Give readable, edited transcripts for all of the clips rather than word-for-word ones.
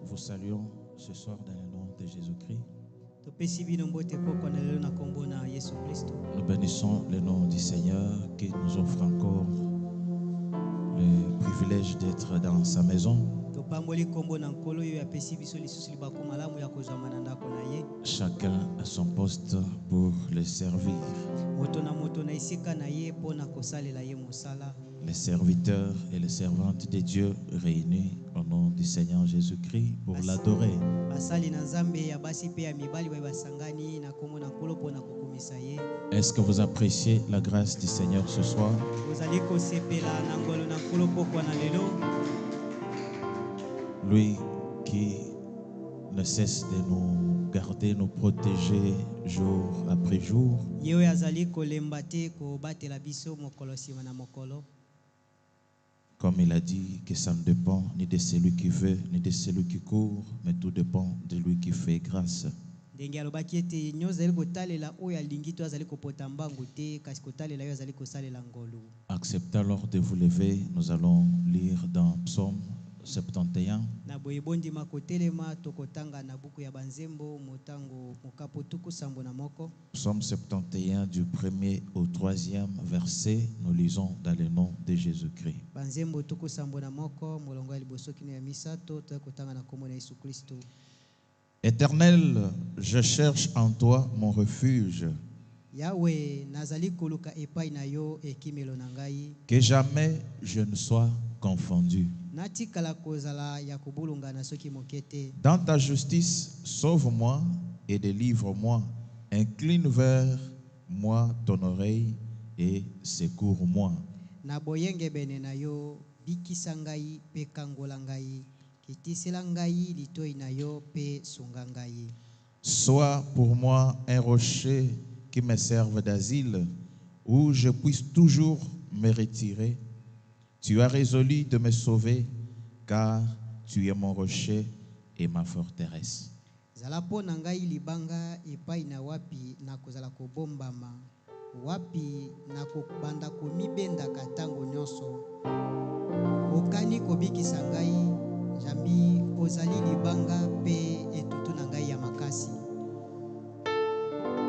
vous saluons ce soir dans le nom de Jésus-Christ. Nous bénissons le nom du Seigneur qui nous offre encore le privilège d'être dans sa maison. Chacun à son poste pour le servir. Les serviteurs et les servantes de Dieu réunis au nom du Seigneur Jésus-Christ pour l'adorer. Est-ce que vous appréciez la grâce du Seigneur ce soir? Lui qui ne cesse de nous garder, nous protéger jour après jour. Comme il a dit que ça ne dépend ni de celui qui veut, ni de celui qui court, mais tout dépend de lui qui fait grâce. Acceptez alors de vous lever, nous allons lire dans Psaume 71. Psaume 71 du 1er au 3e verset, nous lisons dans le nom de Jésus-Christ. Éternel, je cherche en toi mon refuge. Que jamais je ne sois confondu. Dans ta justice, sauve-moi et délivre-moi. Incline vers moi ton oreille et secours-moi. Sois pour moi un rocher qui me serve d'asile, où je puisse toujours me retirer. Tu as résolu de me sauver, car tu es mon rocher et ma forteresse.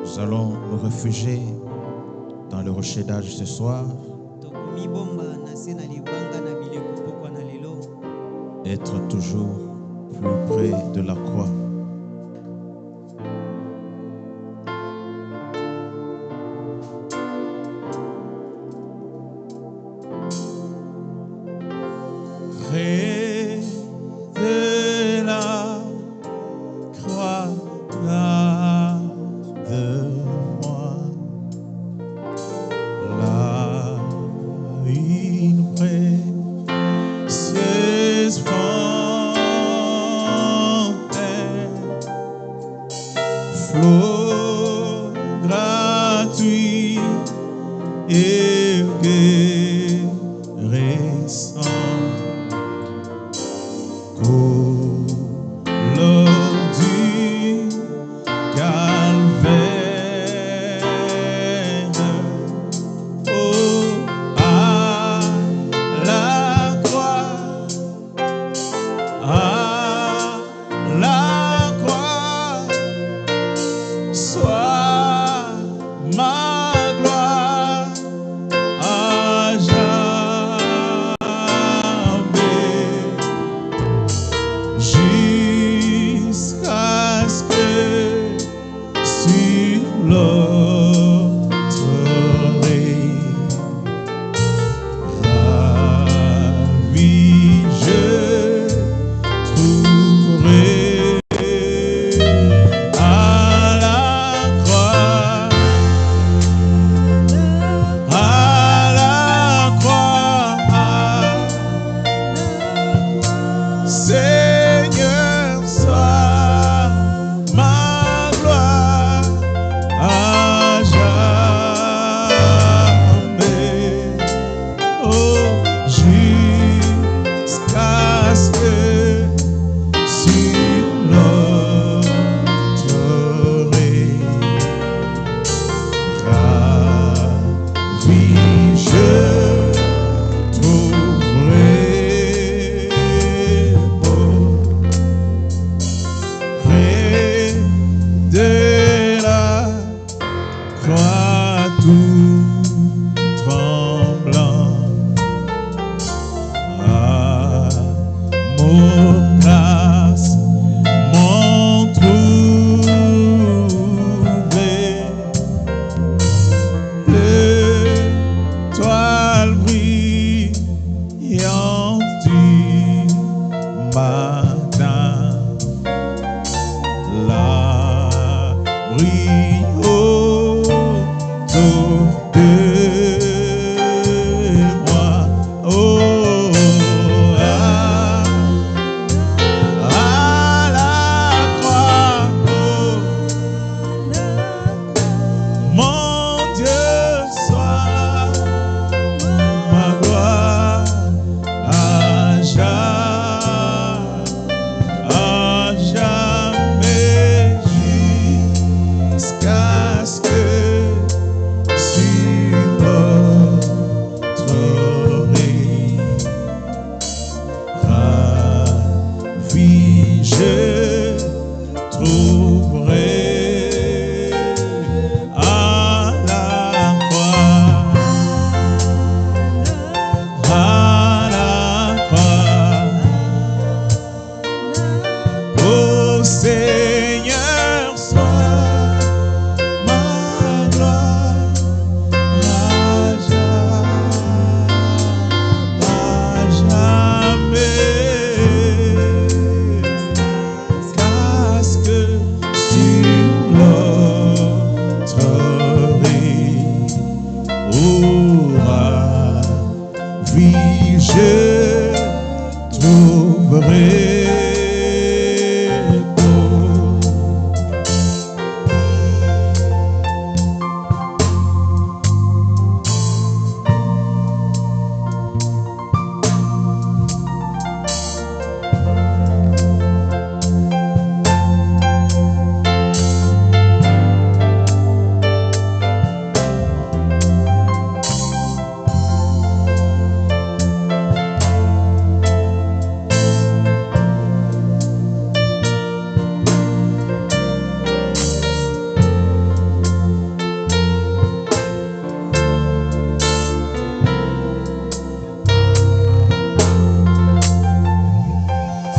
Nous allons nous réfugier dans le rocher d'âge ce soir. Être toujours plus près de la croix. Près de la croix, garde-moi. Là, une précieuse flot gratuit et guérissant, couleur du calvaire. Oh, à la croix, à la croix, sois ma gloire à jamais, jusqu'à ce que sur l'autre oreille, ravi je trouverai. Seigneur. autour de moi. Oh, à la croix, oh, mon Dieu, sois ma gloire à jamais jusqu'à ce que sur votre ravi je trouverai à la croix, à la croix. Oh Seigneur, sois ma gloire à jamais, casque sur l'autre rive, ravi je trouverai.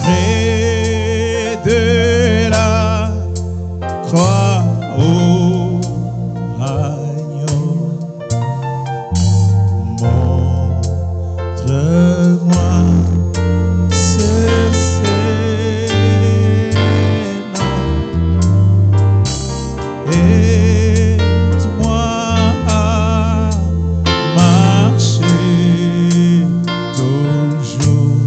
Près de la croix, ô agneau, montre-moi ce Seigneur, aide-moi à marcher toujours.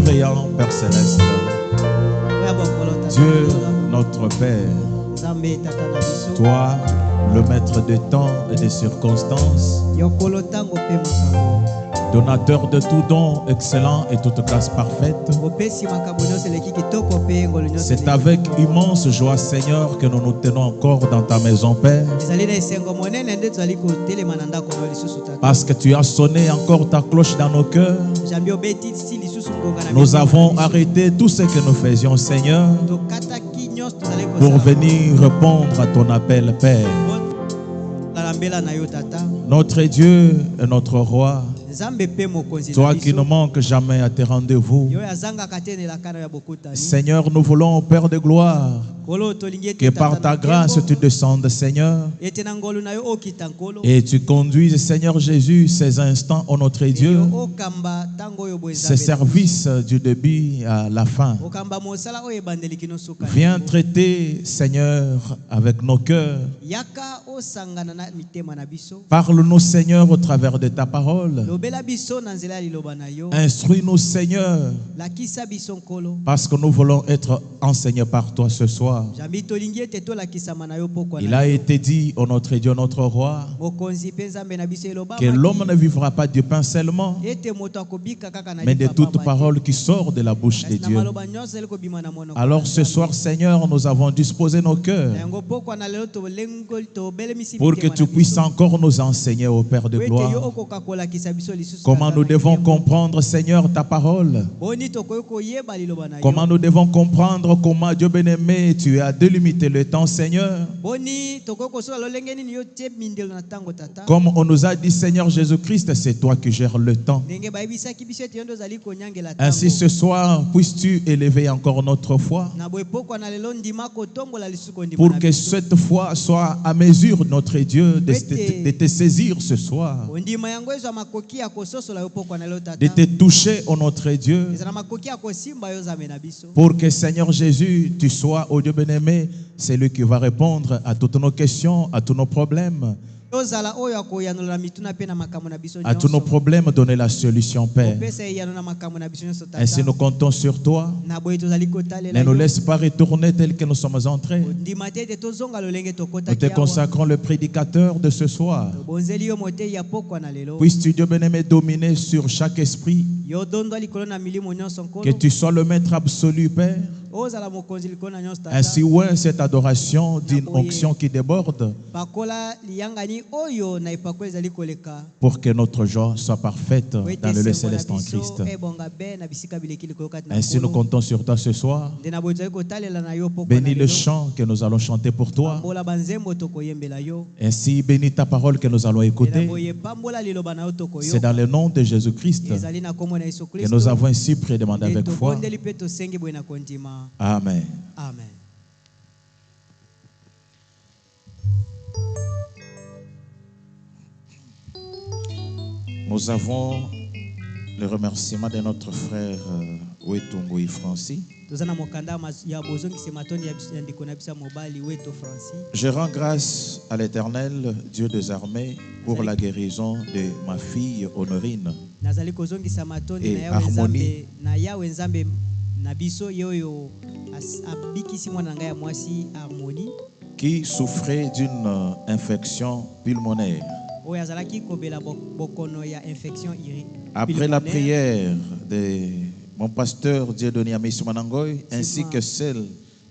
bienveillant, Père Céleste, Dieu notre Père, toi, le maître des temps et des circonstances, donateur de tout don excellent et toute grâce parfaite, c'est avec immense joie, Seigneur, que nous nous tenons encore dans ta maison, Père, parce que tu as sonné encore ta cloche dans nos cœurs. Nous avons arrêté tout ce que nous faisions, Seigneur, pour venir répondre à ton appel, Père. Notre Dieu et notre Roi, toi qui ne manques jamais à tes rendez-vous, Seigneur, nous voulons, Père de gloire, que par ta grâce tu descendes, Seigneur, et tu conduises, Seigneur Jésus, ces instants, ô notre Dieu, ces services du début à la fin. Viens traiter, Seigneur, avec nos cœurs. Parle-nous, Seigneur, au travers de ta parole. Instruis-nous, Seigneur, parce que nous voulons être enseignés par toi ce soir. Il a été dit, ô notre Dieu, notre Roi, que l'homme ne vivra pas du pain seulement, mais de toute parole qui sort de la bouche de Dieu. Alors ce soir, Seigneur, nous avons disposé nos cœurs pour que tu puisses encore nous enseigner, ô Père de gloire, comment nous devons comprendre, Seigneur, ta parole. Comment nous devons comprendre comment, Dieu bien-aimé, tu as délimité le temps, Seigneur. Comme on nous a dit, Seigneur Jésus-Christ, c'est toi qui gères le temps. Ainsi ce soir, puisses-tu élever encore notre foi, pour que cette foi soit à mesure, notre Dieu, de te saisir ce soir, de te toucher, ô notre Dieu, pour que, Seigneur Jésus, tu sois, ô Dieu bien-aimé, c'est lui qui va répondre à toutes nos questions, à tous nos problèmes. À tous nos problèmes, donner la solution, Père. Ainsi nous comptons sur toi. Ne nous laisse pas retourner tel que nous sommes entrés. Nous te consacrons le prédicateur de ce soir. Puisses-tu, Dieu bien-aimé, dominer sur chaque esprit. Que tu sois le maître absolu, Père. Ainsi, ouais, cette adoration d'une onction qui déborde, pour que notre joie soit parfaite dans le lieu céleste en Christ. Ainsi, nous comptons sur toi ce soir. Bénis le chant que nous allons chanter pour toi. Ainsi, bénis ta parole que nous allons écouter. C'est dans le nom de Jésus-Christ que nous avons ainsi prié, demandé avec foi. Amen. Amen. Nous avons le remerciement de notre frère Wetungui Francis. Je rends grâce à l'Éternel, Dieu des armées, pour la guérison de ma fille Honorine et Harmonie, qui souffrait d'une infection pulmonaire. Après la prière de mon pasteur Dieudonné Amici Manangoy, ainsi que celle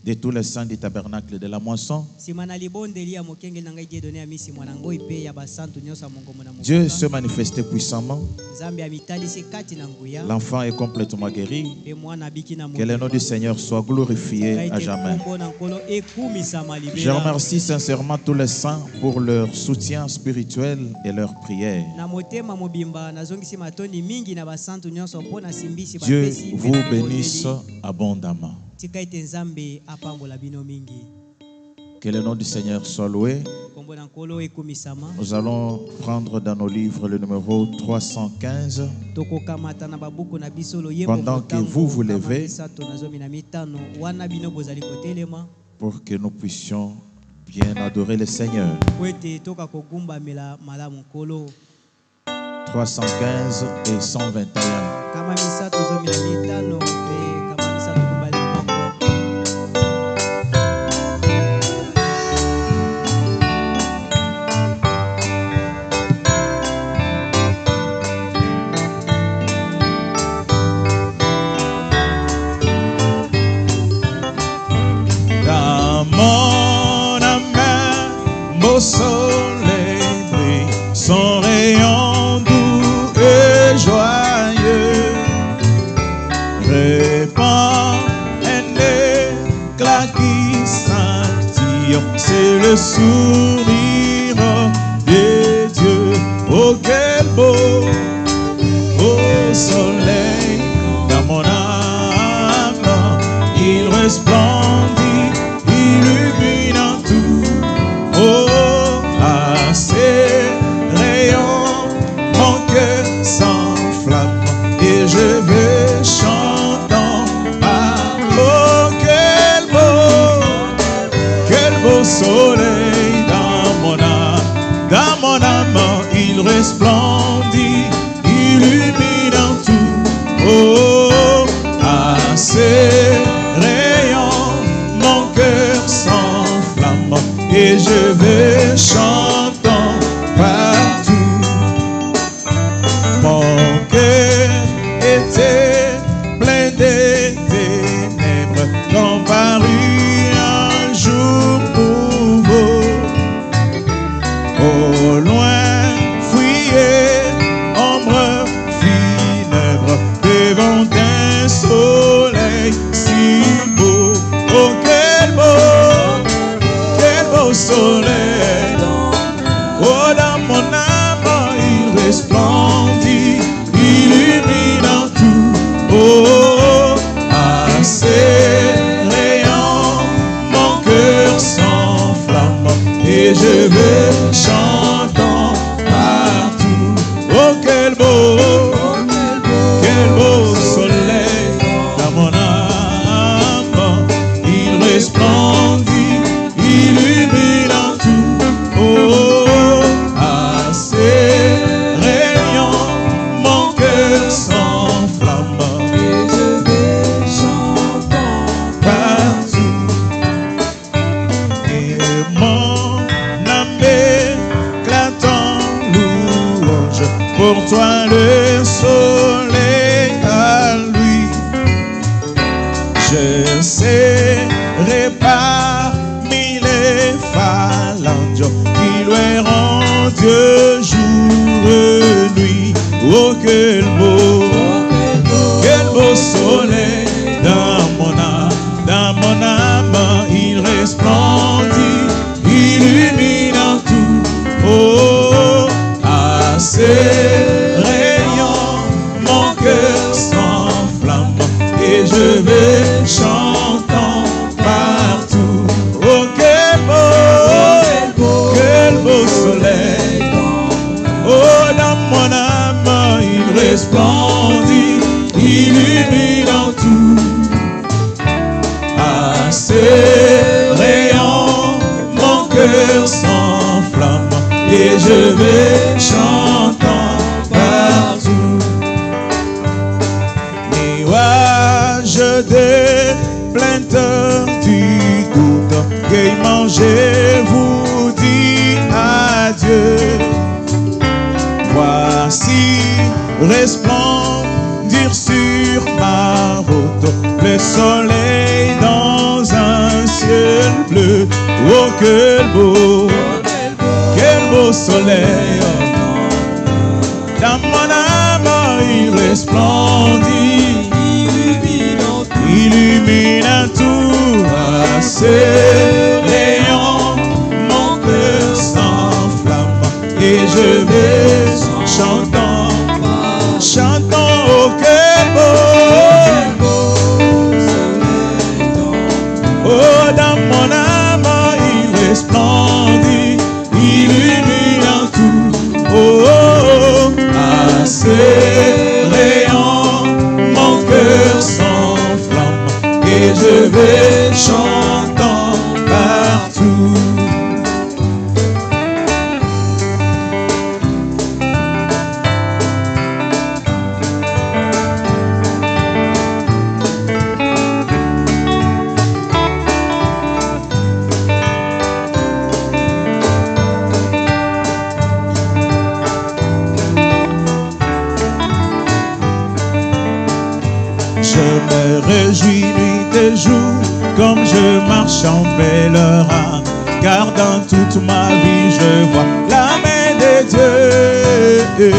de tous les saints du tabernacle de la moisson, Dieu se manifestait puissamment. L'enfant est complètement guéri. Que le nom du Seigneur soit glorifié à jamais. Je remercie sincèrement tous les saints pour leur soutien spirituel et leur prière. Dieu vous bénisse abondamment. Que le nom du Seigneur soit loué. Nous allons prendre dans nos livres le numéro 315. Pendant que vous vous levez, pour que nous puissions bien adorer le Seigneur. 315 et 121. Dans mon âme, beau soleil brille, son rayon doux et joyeux répand un éclat qui scintille. C'est le sourire de Dieu. Oh, quel beau soleil dans mon âme, il resplendit, illuminant tout. Oh, à ses rayons, mon cœur s'enflamme et je vais chantant. Ah, oh, quel beau soleil dans mon âme. Dans mon âme, il resplendit, illuminant tout. Oh, à ses rayons, mon cœur s'enflamme et je vais chantant partout. Mon cœur était plein de ténèbres quand parut un jour nouveau. Au loin fuyait ombre funèbre devant un soleil si beau. Oh, quel beau soleil. Oh, dans mon âme, il resplendit, illuminant tout. Oh, à ses rayons, mon cœur s'enflamme et je vais chantant partout. Oh, quel beau soleil dans mon âme, il resplendit, illuminant tout. Oh, à ses rayons, mon cœur s'enflamme et je vais chantant partout. Et mon âme éclate en louange, pour toi le soleil à lui. Je serai parmi les phalanges qui loueront Dieu jour et nuit. Oh, quel beau soleil dans mon âme. Dans mon âme, il resplendit, illuminant tout. Oh, à ses rayons, mon cœur s'enflamme et je vais chantant partout. Oh, quel beau soleil. Oh, dans mon âme, il resplendit, illuminant tout. À ses rayons, mon cœur s'enflamme et je vais chantant partout. Nuages de plainte du doute, gaiement je vous dis adieu. Voici resplendir sur ma route le soleil dans un ciel bleu. Oh, quel beau soleil. Dans mon âme, il resplendit, illuminant tout. À ses rayons, mon cœur s'enflamme et je vais chantant, oh, quel beau soleil. Oh, dans mon âme, il resplendit, illuminant tout. Oh, à ses rayons, mon cœur s'enflamme et je vais chantant partout. réjouis nuit et jour, comme je marche en pèlerin, car dans toute ma vie je vois la main de Dieu.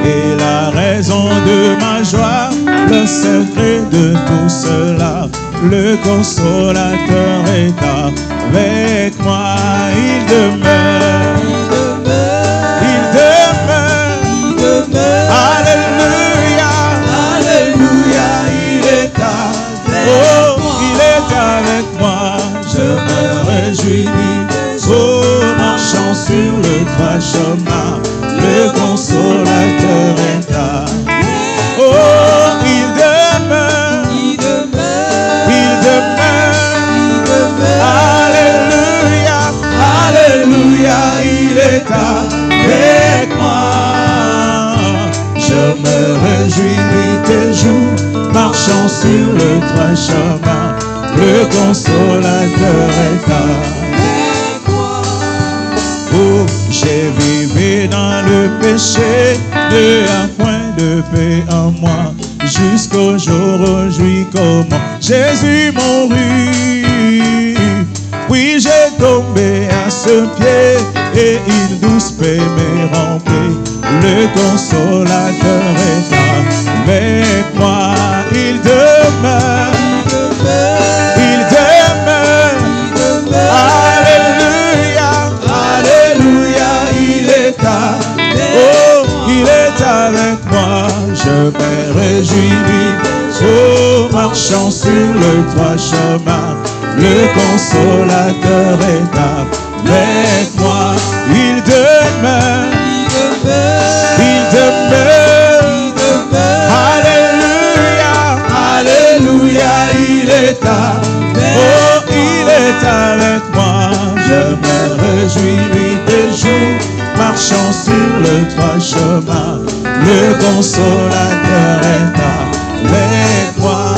Et la raison de ma joie, le secret de tout cela, le consolateur est avec moi, il demeure, il demeure, il demeure. Alléluia, alléluia, il est avec moi. Il est avec moi, je me réjouis. Oh, marchant sur le droit chemin, le consolateur est là. Oh, il demeure, il demeure, il demeure, il demeure. Alléluia, alléluia, il est avec moi. Je me réjouis nuit et jour, marchant sur le droit chemin, le consolateur est là. Oh, j'ai vécu dans le péché, de un point de paix en moi, jusqu'au jour aujourd'hui comment Jésus mourut. Puis j'ai tombé à ce pied, et une douce paix m'est remplie. Le consolateur est avec moi, il demeure, il demeure, il demeure. Alléluia, alléluia, il est avec, oh, il est avec moi, je me réjouis. Oh, marchant sur le droit chemin, le consolateur est avec moi, il demeure, il demeure, il demeure. Alléluia, alléluia, il est avec, oh, il est avec moi, je me réjouis nuit et jour, marchant sur le droit chemin, le consolateur est avec moi.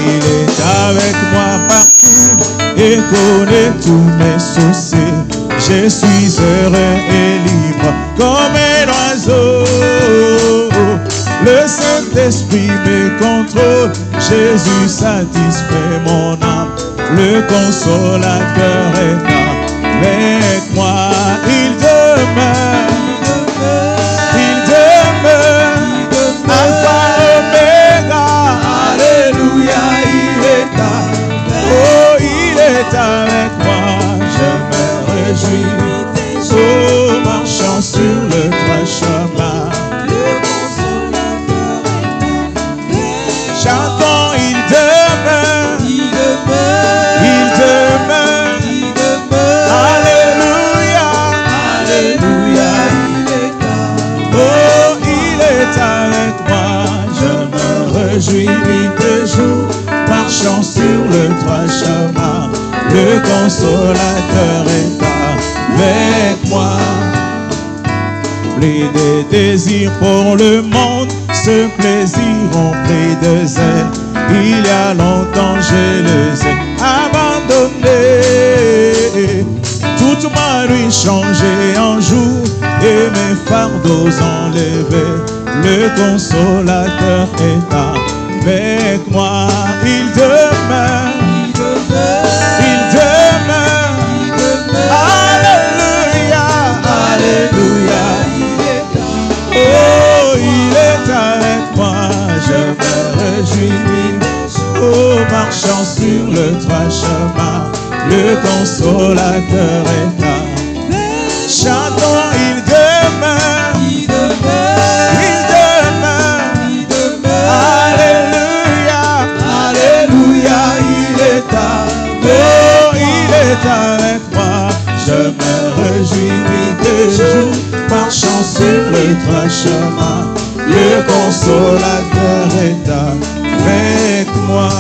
Il est avec moi partout et connaît tous mes soucis. Je suis heureux et libre comme un oiseau. Le Saint-Esprit me contrôle, Jésus satisfait mon âme. Le consolateur est avec moi, il demeure, il demeure, Alpha Omega. Alléluia, il est avec, oh, il est avec moi, je me réjouis. Oh, marchant sur le droit chemin, chantons, il demeure, il demeure, il demeure, il demeure. Alléluia, alléluia, il est avec, oh, il est avec moi, je me réjouis nuit et jour, marchant sur le droit chemin, le consolateur est avec moi. Plus de désirs pour le monde, ce plaisir rempli de zèle. Il y a longtemps je les ai abandonnés. Toute ma nuit changée en jour et mes fardeaux enlevés. Le consolateur est avec moi. Il demeure, il demeure, il demeure, il demeure. Alléluia, alléluia. Oh, il est avec moi, je me réjouis. Oh, marchant sur le droit chemin, le consolateur est là. Chantons, il demeure, il demeure, il demeure, il demeure. Alléluia, alléluia, il est avec, oh, il est avec moi. Je me réjouis nuit et jour, marchant sur le droit chemin, le consolateur est avec moi.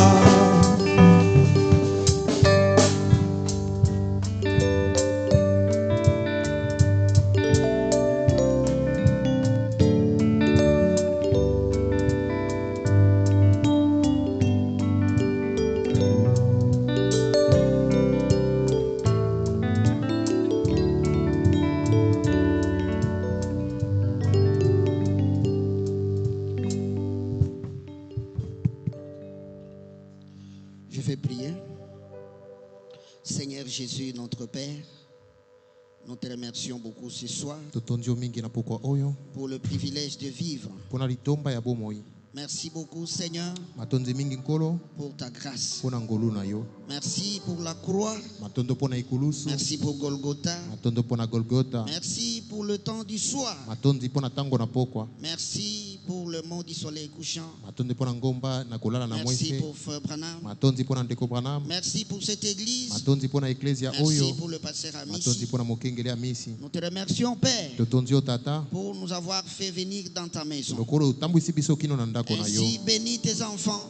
Je vais prier. Seigneur Jésus, notre Père, nous te remercions beaucoup ce soir pour le privilège de vivre. Merci beaucoup, Seigneur, pour ta grâce. Merci pour la croix. Merci pour Golgotha. Merci pour le temps du soir. Merci pour le mot du soleil couchant. Merci pour Frère Branham. Merci pour cette église. Merci pour le pasteur Amici. Nous te remercions, Père, pour nous avoir fait venir dans ta maison. Ainsi, bénis tes enfants.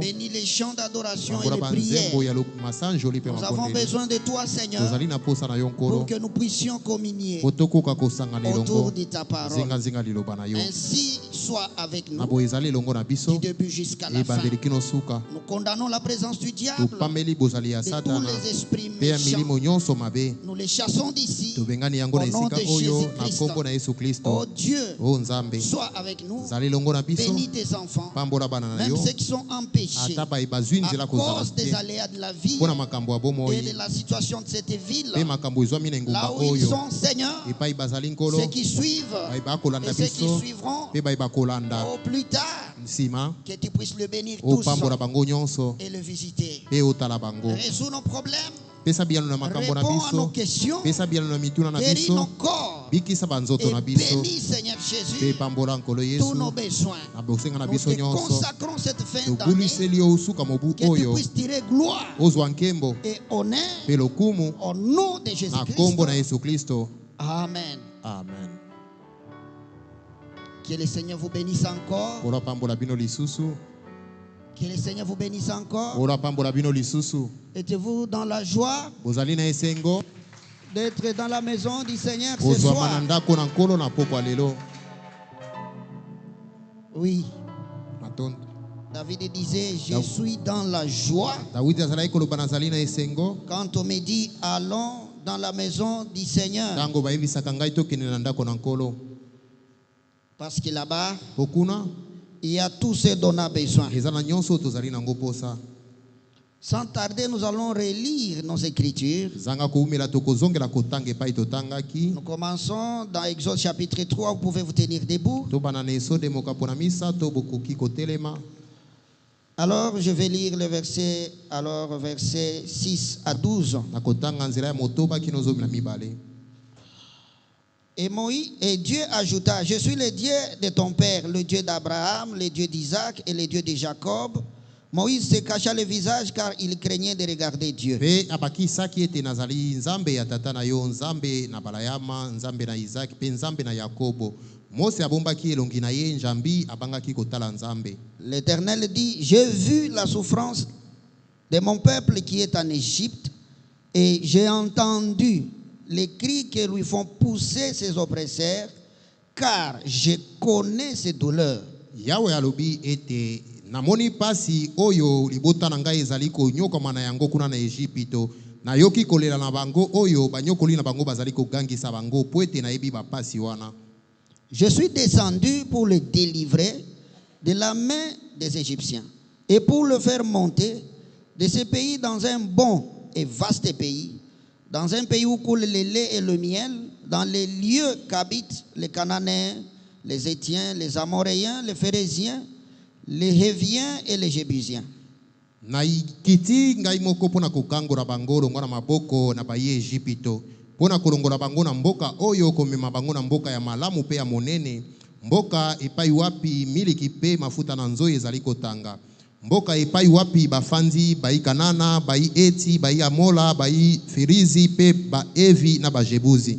Bénis les chants d'adoration et les prières. Nous avons besoin de toi, Seigneur, pour que nous puissions communier autour de ta parole. Ainsi, sois avec nous du début jusqu'à la fin. Nous condamnons la présence du diable, de tous les esprits méchants. Nous les chassons d'ici au nom de Jésus-Christ. Oh Dieu, sois avec nous. Bénis tes enfants, même ceux qui sont empêchés à cause des aléas de la vie et de la situation de cette ville. Là où ils sont, Seigneur, ceux qui suivent et ceux qui suivront au plus tard, que tu puisses le bénir tous et le visiter. Résous nos problèmes. Réponds à nos questions, guéris nos corps et bénis, Seigneur Jésus, tous nos besoins. Nous te consacrons cette fin d'année, que tu puisses tirer gloire et honneur au nom de Jésus-Christ. Amen. Amen. Que le Seigneur vous bénisse encore. Que le Seigneur vous bénisse encore. Êtes-vous dans la joie d'être dans la maison du Seigneur ce soir? Oui. David disait, je suis dans la joie. Quand on me dit, allons dans la maison du Seigneur. Parce que là-bas, il y a tout ce dont on a besoin. Sans tarder, nous allons relire nos écritures. Nous commençons dans Exode chapitre 3. Vous pouvez vous tenir debout. Alors, je vais lire le verset, verset 6 à 12. Et Dieu ajouta, je suis le Dieu de ton père, le Dieu d'Abraham, le Dieu d'Isaac et le Dieu de Jacob. Moïse se cacha le visage car il craignait de regarder Dieu. L'Éternel dit, j'ai vu la souffrance de mon peuple qui est en Égypte et j'ai entendu les cris que lui font pousser ses oppresseurs, car je connais ses douleurs. Yahweh alobi ete namoni pasi oyo libota na ngai ezali konyokama na yango kuna na Ejipito, nayoki kolela na bango oyo banyokoli na bango bazali kogangisa bango po ete nayebi bapasi wana. Je suis descendu pour le délivrer de la main des Égyptiens et pour le faire monter de ce pays dans un bon et vaste pays, dans un pays où coule le lait et le miel, dans les lieux qu'habitent les Cananéens, les Étiens, les Amoréens, les Phérésiens, les Héviens et les Jébusiens. Naikiti ngai moko pona kokangora bango longwa na maboko na baye Ejipito pona kolongola bango na mboka oyo komema bango na mboka ya malamu pe ya monene, mboka epai wapi miliki pe mafuta na nzoyi ezali kotanga, mboka epai wapi bafandi bai Kanana, bai Eti, bai Amola, bai Ferizi pe ba Evi na ba Jebuzi.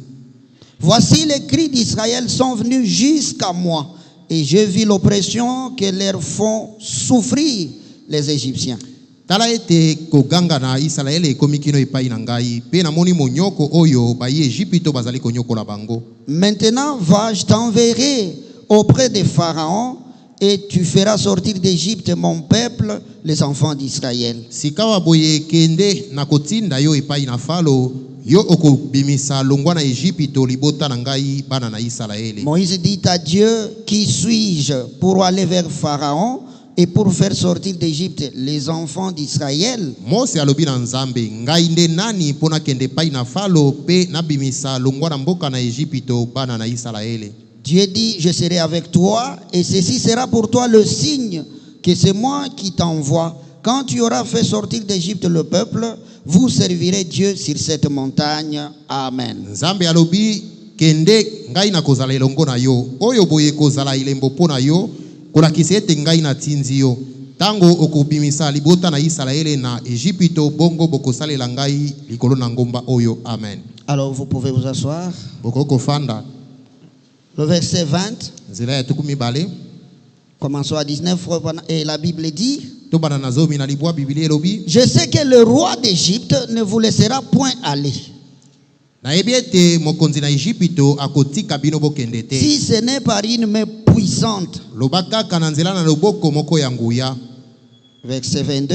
Voici les cris d'Israël sont venus jusqu'à moi et j'ai vu l'oppression que leur font souffrir les Égyptiens. Tala ete koganga na Israel ekomikino epai na ngai pe na moni monyoko oyo bai Ejipito bazali konyoko la bango. Maintenant va, je t'enverrai auprès de Pharaon et tu feras sortir d'Égypte mon peuple, les enfants d'Israël. Sikawa boye kende na kotinda yo epai na Falo yo okobimisa longwa na Ejipito libota na ngai bana na Israeli. Moïse dit à Dieu, qui suis-je pour aller vers Pharaon et pour faire sortir d'Égypte les enfants d'Israël. Mose alobi na Nzambe, ngai nde nani pona kende pai na Falo pe nabimisa longwa na mboka na Ejipito bana na Israele. Dieu dit, je serai avec toi et ceci sera pour toi le signe que c'est moi qui t'envoie. Quand tu auras fait sortir d'Égypte le peuple, vous servirez Dieu sur cette montagne. Amen. Nzambe alobi kende ngai na kozala elongo na yo oyo boye kozala ilembo pona yo kolakisa ete ngai na tinzi yo tango okobimisa libota na Israele na Ejipito bongo bokosalela ngai likolo na ngomba oyo. Amen. Alors vous pouvez vous asseoir. Bokoko fanda. Le verset 20. Nzela ya tukumi bale. Commençons à 19 et la Bible dit, je sais que le roi d'Égypte ne vous laissera point aller. Si ce n'est par une main puissante. Verset 22.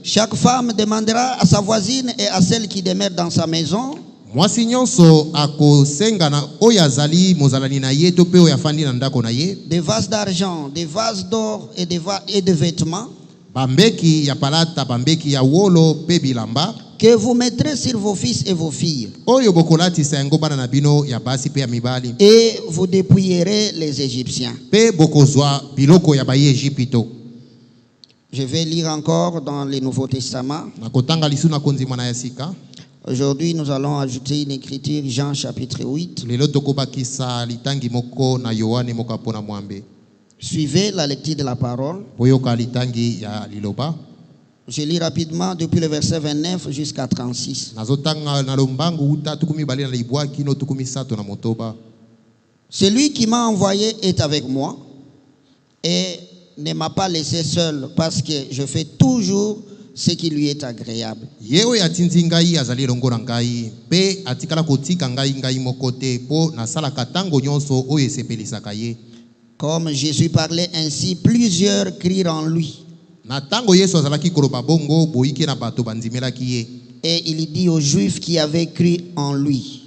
Chaque femme demandera à sa voisine et à celle qui demeure dans sa maison. Mwasi nyonso akosenga na oyo azali mozalani na ye to pe oyo afandi na ndako na ye. Des vases d'argent, des vases d'or et de vêtements. Bambeki ya palata, bambeki ya wolo pe bilamba. Que vous mettrez sur vos fils et vos filles. Oyo bokolatisa yango bana na bino ya basi pe ya mibali. Et vous dépouillerez les Égyptiens. Pe bokozwa biloko ya baye Ejipito. Je vais lire encore dans le Nouveau Testament. Nakotanga lisu na konzima na yasika. Aujourd'hui, nous allons ajouter une écriture, Jean chapitre 8. Suivez la lecture de la parole. Je lis rapidement depuis le verset 29 jusqu'à 36. Celui qui m'a envoyé est avec moi et ne m'a pas laissé seul parce que je fais toujours ce qui lui est agréable. Comme Jésus parlait ainsi, plusieurs crirent en lui. Et il dit aux Juifs qui avaient cru en lui,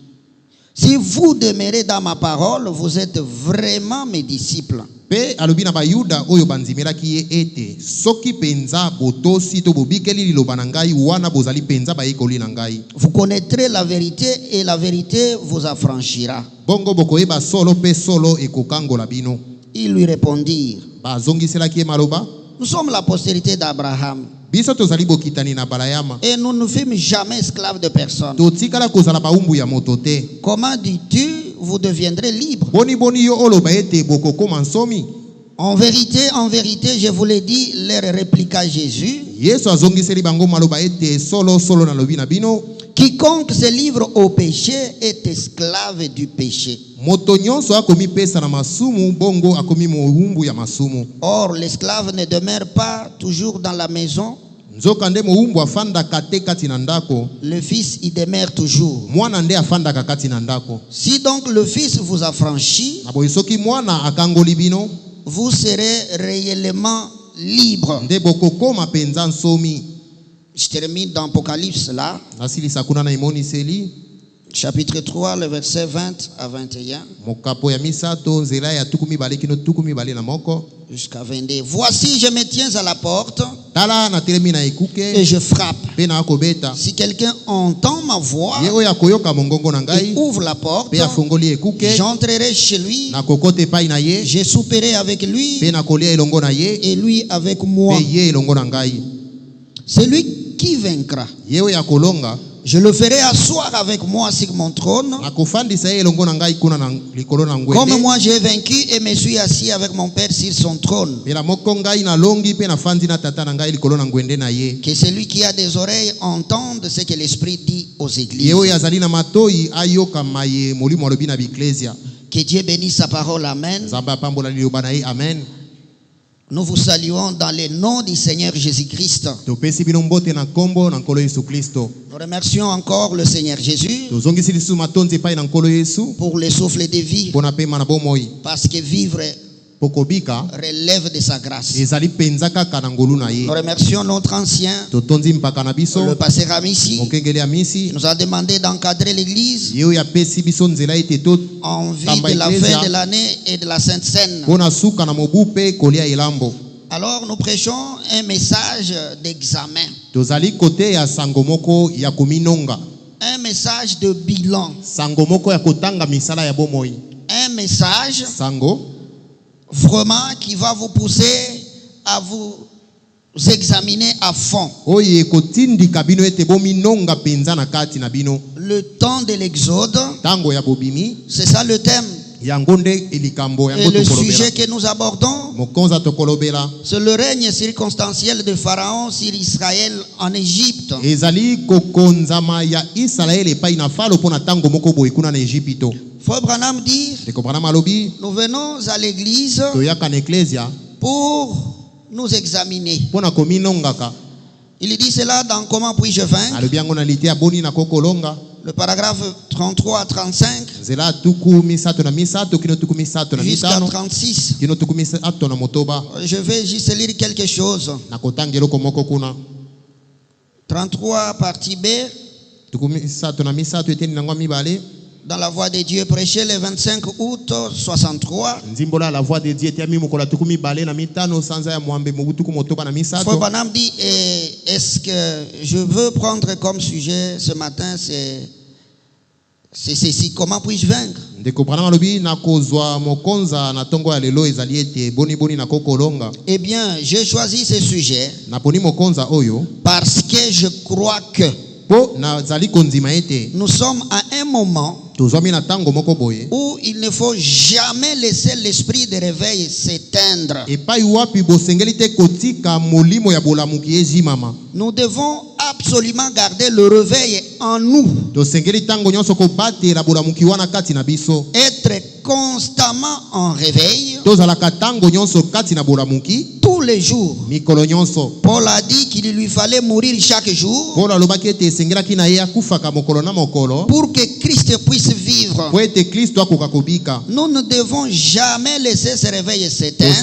si vous demeurez dans ma parole, vous êtes vraiment mes disciples. Vous connaîtrez la vérité et la vérité vous affranchira. Ils lui répondirent, nous sommes la postérité d'Abraham et nous ne fûmes jamais esclaves de personne. Comment dis-tu, vous deviendrez libres? En vérité, je vous l'ai dit, leur répliqua Jésus. Quiconque se livre au péché est esclave du péché. Or, l'esclave ne demeure pas toujours dans la maison. Le Fils y demeure toujours. Si donc le Fils vous affranchit, vous serez réellement libre. Je termine dans Apocalypse là. Chapitre 3, le verset 20 à 21. Jusqu'à 22. Voici, je me tiens à la porte et je frappe. Si quelqu'un entend ma voix et ouvre la porte, j'entrerai chez lui, je souperai avec lui et lui avec moi. Celui qui vaincra, je le ferai asseoir avec moi sur mon trône, comme moi j'ai vaincu et me suis assis avec mon Père sur son trône. Que celui qui a des oreilles entende ce que l'Esprit dit aux églises. Que Dieu bénisse sa parole. Amen. Nous vous saluons dans le nom du Seigneur Jésus-Christ. Nous remercions encore le Seigneur Jésus pour le souffle de vie. Parce que vivre relève de sa grâce. Nous remercions notre ancien, le pasteur Amissi, qui nous a demandé d'encadrer l'église en vue de la fin de l'année et de la Sainte Seine. Alors nous prêchons un message d'examen, un message de bilan, un message vraiment qui va vous pousser à vous examiner à fond. Le temps de l'Exode, c'est ça le thème. Et le sujet que nous abordons, c'est le règne circonstanciel de Pharaon sur Israël en Égypte. Frère Branham dit, nous venons à l'église pour nous examiner. Il dit cela dans Comment puis-je vaincre? Le paragraphe 33 à 35 jusqu'à 36. Je vais juste lire quelque chose. 33 partie B. Dans la voix de Dieu prêché le 25 août 63. Frère Branham dit, est-ce que je veux prendre comme sujet ce matin, c'est ceci, comment puis-je vaincre? Eh bien, j'ai choisi ce sujet parce que je crois que nous sommes à un moment où il ne faut jamais laisser l'esprit de réveil s'éteindre. Nous devons absolument garder le réveil en nous. Être constamment en réveil tous les jours. Paul a dit qu'il lui fallait mourir chaque jour pour que Christ puisse vivre. Nous ne devons jamais laisser ce réveil s'éteindre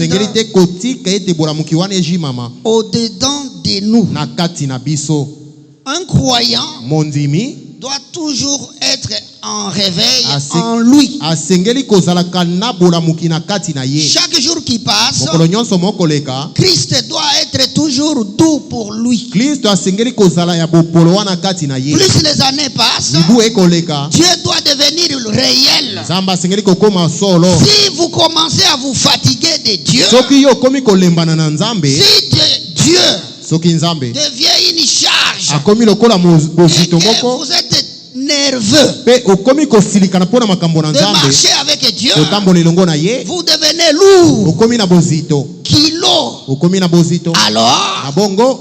au-dedans de nous. Un croyant doit toujours être en réveil en lui. Chaque jour qui passe, Christ doit être toujours doux pour lui. Plus les années passent, Dieu doit devenir réel. Si vous commencez à vous fatiguer de Dieu, si Dieu devient une charge et que vous êtes nerveux de marcher avec Dieu, vous devenez lourd, kilo. Alors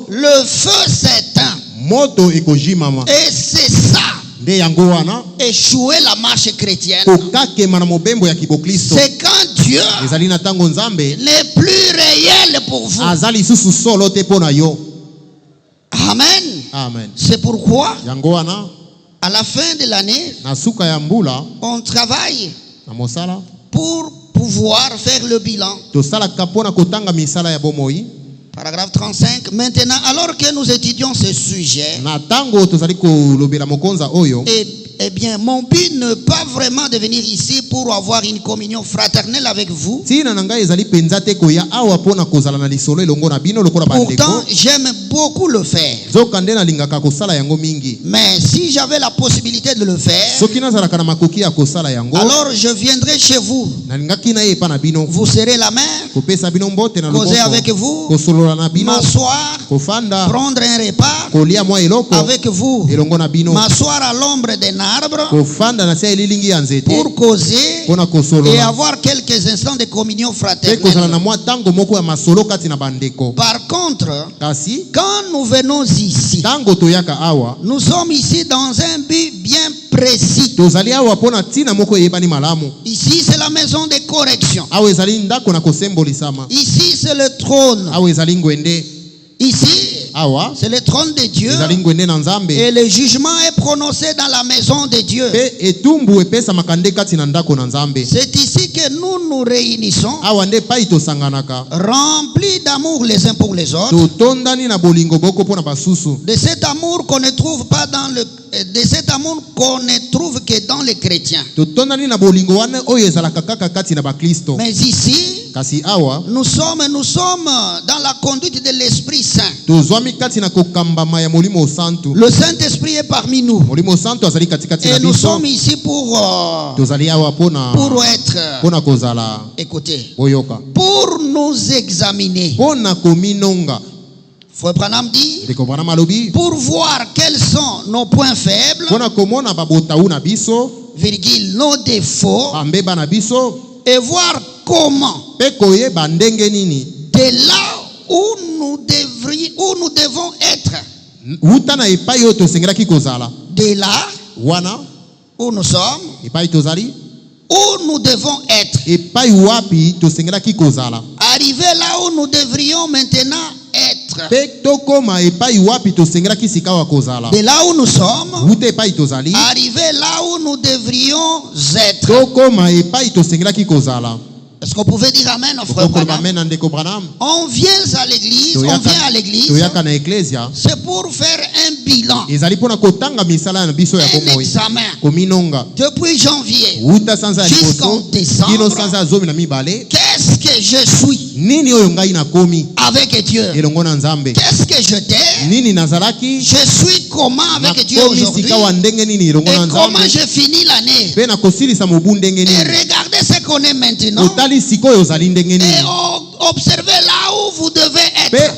le feu s'éteint et c'est ça échouer la marche chrétienne. C'est quand Dieu n'est plus réel pour vous. Amen. C'est pourquoi à la fin de l'année, on travaille pour pouvoir faire le bilan. Paragraphe 35. Maintenant, alors que nous étudions ce sujet, eh bien, mon but n'est pas vraiment de venir ici pour avoir une communion fraternelle avec vous. Pourtant, j'aime beaucoup le faire. Mais si j'avais la possibilité de le faire, alors je viendrai chez vous. Vous serrez la main, causer avec vous, m'asseoir, prendre un repas avec vous, m'asseoir à l'ombre d'un arbre pour causer et avoir quelques instants de communion fraternelle. Par contre, quand nous venons ici, nous sommes ici dans un but bien précis. Ici c'est la maison de correction. Ici c'est le trône. Ici C'est le trône de Dieu. Et le jugement est prononcé dans la maison de Dieu. C'est ici que nous nous réunissons, remplis d'amour les uns pour les autres. De cet amour qu'on ne trouve pas dans le de cet amour qu'on ne trouve que dans les chrétiens. Mais ici, nous sommes dans la conduite de l'Esprit Saint. Le Saint-Esprit est parmi nous. Et nous sommes ici pour être, écoutez, pour nous examiner. Frère Branham dit, pour voir quels sont nos points faibles, virgule, nos défauts, et voir comment, de là où nous devons être, de là où nous sommes, où nous devons être, arriver là où nous devrions maintenant être. De là où nous sommes, arriver là où nous devrions être. Est-ce qu'on pouvait dire amen, frère Branham? On vient à l'église, c'est pour faire un bilan, un examen. Depuis janvier jusqu'en décembre, qu'est-ce que je suis avec Dieu? Qu'est-ce que je t'ai? Je suis comment avec Dieu aujourd'hui? Et comment je finis l'année? Et regardez ce qu'on est maintenant. Et observez là où vous devez être.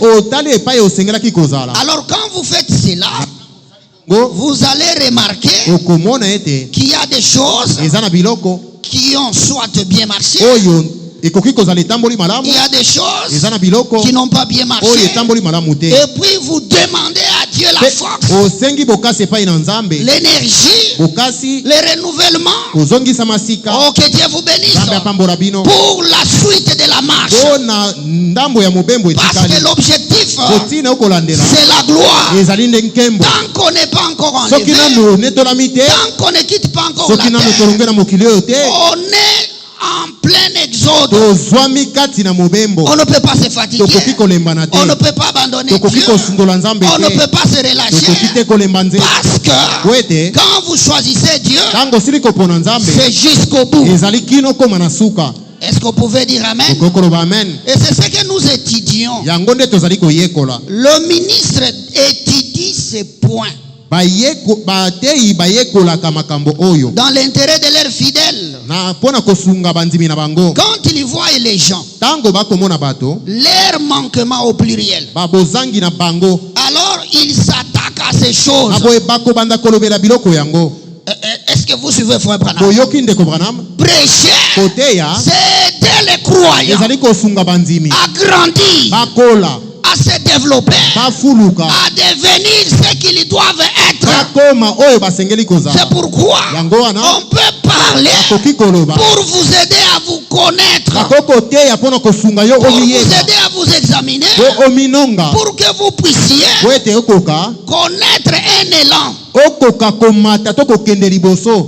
Alors quand vous faites cela, vous allez remarquer qu'il y a des choses qui ont soit bien marché, il y a des choses qui n'ont pas bien marché. Et puis vous demandez à Dieu la force, l'énergie, le renouvellement. Oh, que Dieu vous bénisse pour la suite de la marche. Parce que l'objectif, c'est la gloire. Tant qu'on n'est pas encore enlevé, tant qu'on ne quitte pas encore la terre, on est en plein exode. On ne peut pas se fatiguer. On ne peut pas abandonner Dieu. On ne peut pas se relâcher. Parce que quand vous choisissez Dieu, c'est jusqu'au bout. Est-ce qu'on pouvait dire amen? Et c'est ce que nous étudions. Le ministre étudie ces points dans l'intérêt de leurs fidèles. Quand ils voient les gens, leur manquement au pluriel, alors ils s'attaquent à ces choses. Est-ce que vous suivez, frère Branham? Prêcher, c'est aider les croyants à grandir, à se développer, à devenir ce qu'ils doivent être. C'est pourquoi on peut parler pour vous aider à vous connaître, pour vous aider à vous examiner, pour que vous puissiez connaître un élan.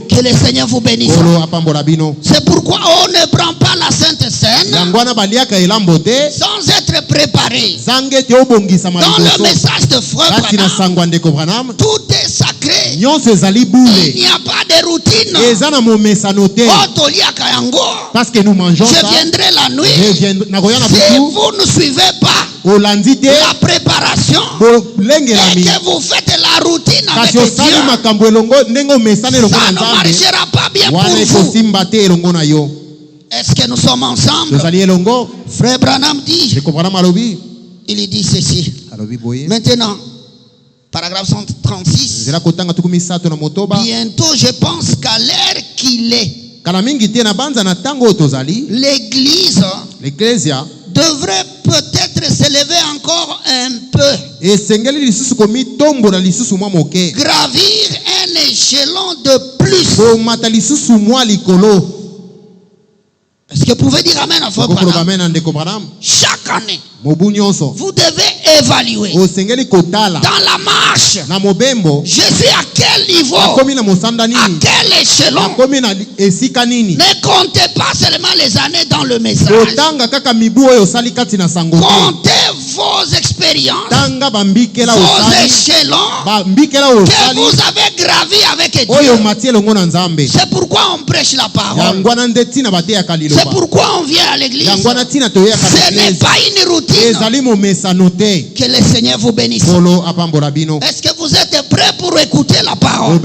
Que le Seigneur vous bénisse. C'est pourquoi on ne prend pas la Sainte Seine sans être préparé. Dans le message de frère Branham, tout est sacré. Il n'y a pas de routine. Je viendrai la nuit. Si vous ne suivez pas la préparation et que vous faites la routine avec Dieu, ça ne marchera pas bien pour vous. Est-ce que nous sommes ensemble? Frère Branham dit, il dit ceci. Maintenant, paragraphe 136. Bientôt, je pense qu'à l'heure qu'il est, l'Église devrait peut-être s'élever encore un peu, gravir un échelon de plus. Est-ce que vous pouvez dire amen à frère Branham? Chaque année, vous devez évaluer. Dans la marche, je suis à quel niveau? À quel échelon? Ne comptez pas seulement les années dans le message. Comptez vos expériences, vos échelons que vous avez gravis avec Dieu. C'est pourquoi on prêche la parole. C'est pourquoi on vient à l'église. Ce n'est pas une routine. Que le Seigneur vous bénisse. Est-ce que vous êtes prêts pour écouter la parole?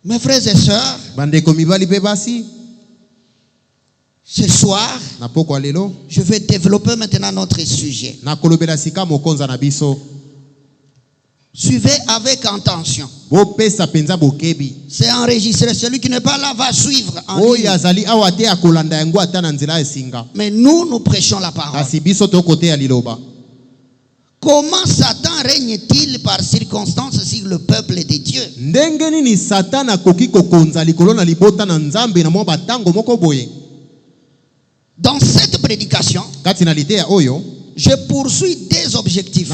Mes frères et sœurs, ce soir, je vais développer maintenant notre sujet. Suivez avec attention. C'est enregistré. Celui qui n'est pas là va suivre en ligne. Mais nous prêchons la parole. Comment Satan règne-t-il par circonstance sur le peuple de Dieu? Dans cette prédication, je poursuis des objectifs.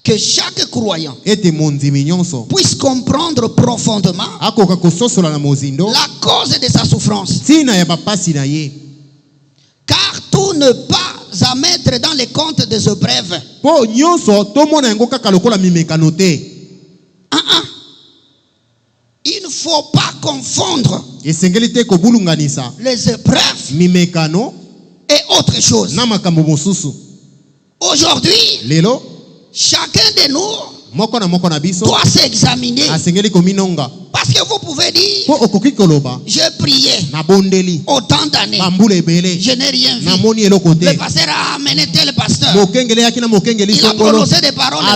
Que chaque croyant puisse comprendre profondément la cause de sa souffrance. Car tout ne pas à mettre dans les comptes des épreuves. Il ne faut pas confondre les épreuves et autre chose. Aujourd'hui, chacun de nous doit s'examiner. Parce que vous pouvez dire, j'ai prié autant d'années, je n'ai rien vu. Le pasteur a amené tel pasteur, il a prononcé des paroles là.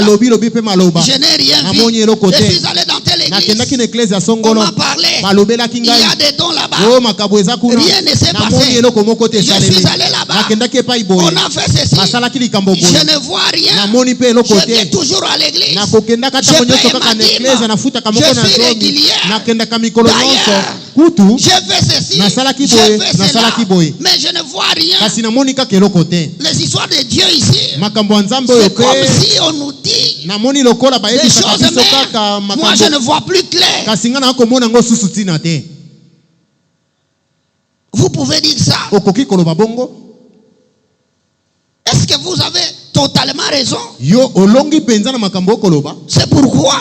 Je n'ai rien vu. Je suis allé dans telle église, on m'a parlé, il y a des dons là-bas, rien ne s'est passé. Je suis allé là-bas, on a fait ceci, je ne vois rien. Je viens toujours à l'église, je paye ma dîme, je suis régulier. D'ailleurs, je fais ceci, je fais cela, mais je ne vois rien. Les histoires de Dieu ici, c'est comme si on nous dit des choses, mais moi je ne vois plus clair. Vous pouvez dire ça. Est-ce que vous avez totalement raison? C'est pourquoi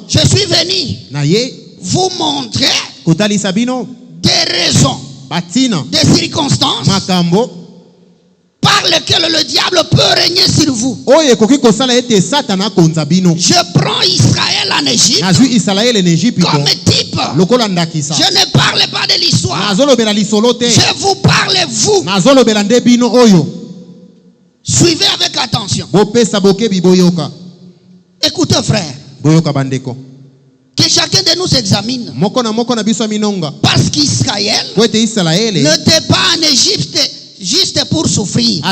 je suis venu vous montrer des raisons, des circonstances par lesquelles le diable peut régner sur vous. Je prends Israël en Égypte comme type. Je ne parle pas de l'histoire. Je vous parle vous. Suivez avec attention. Écoutez frère, que chacun de nous s'examine. Parce qu'Israël n'était pas en Égypte juste pour souffrir.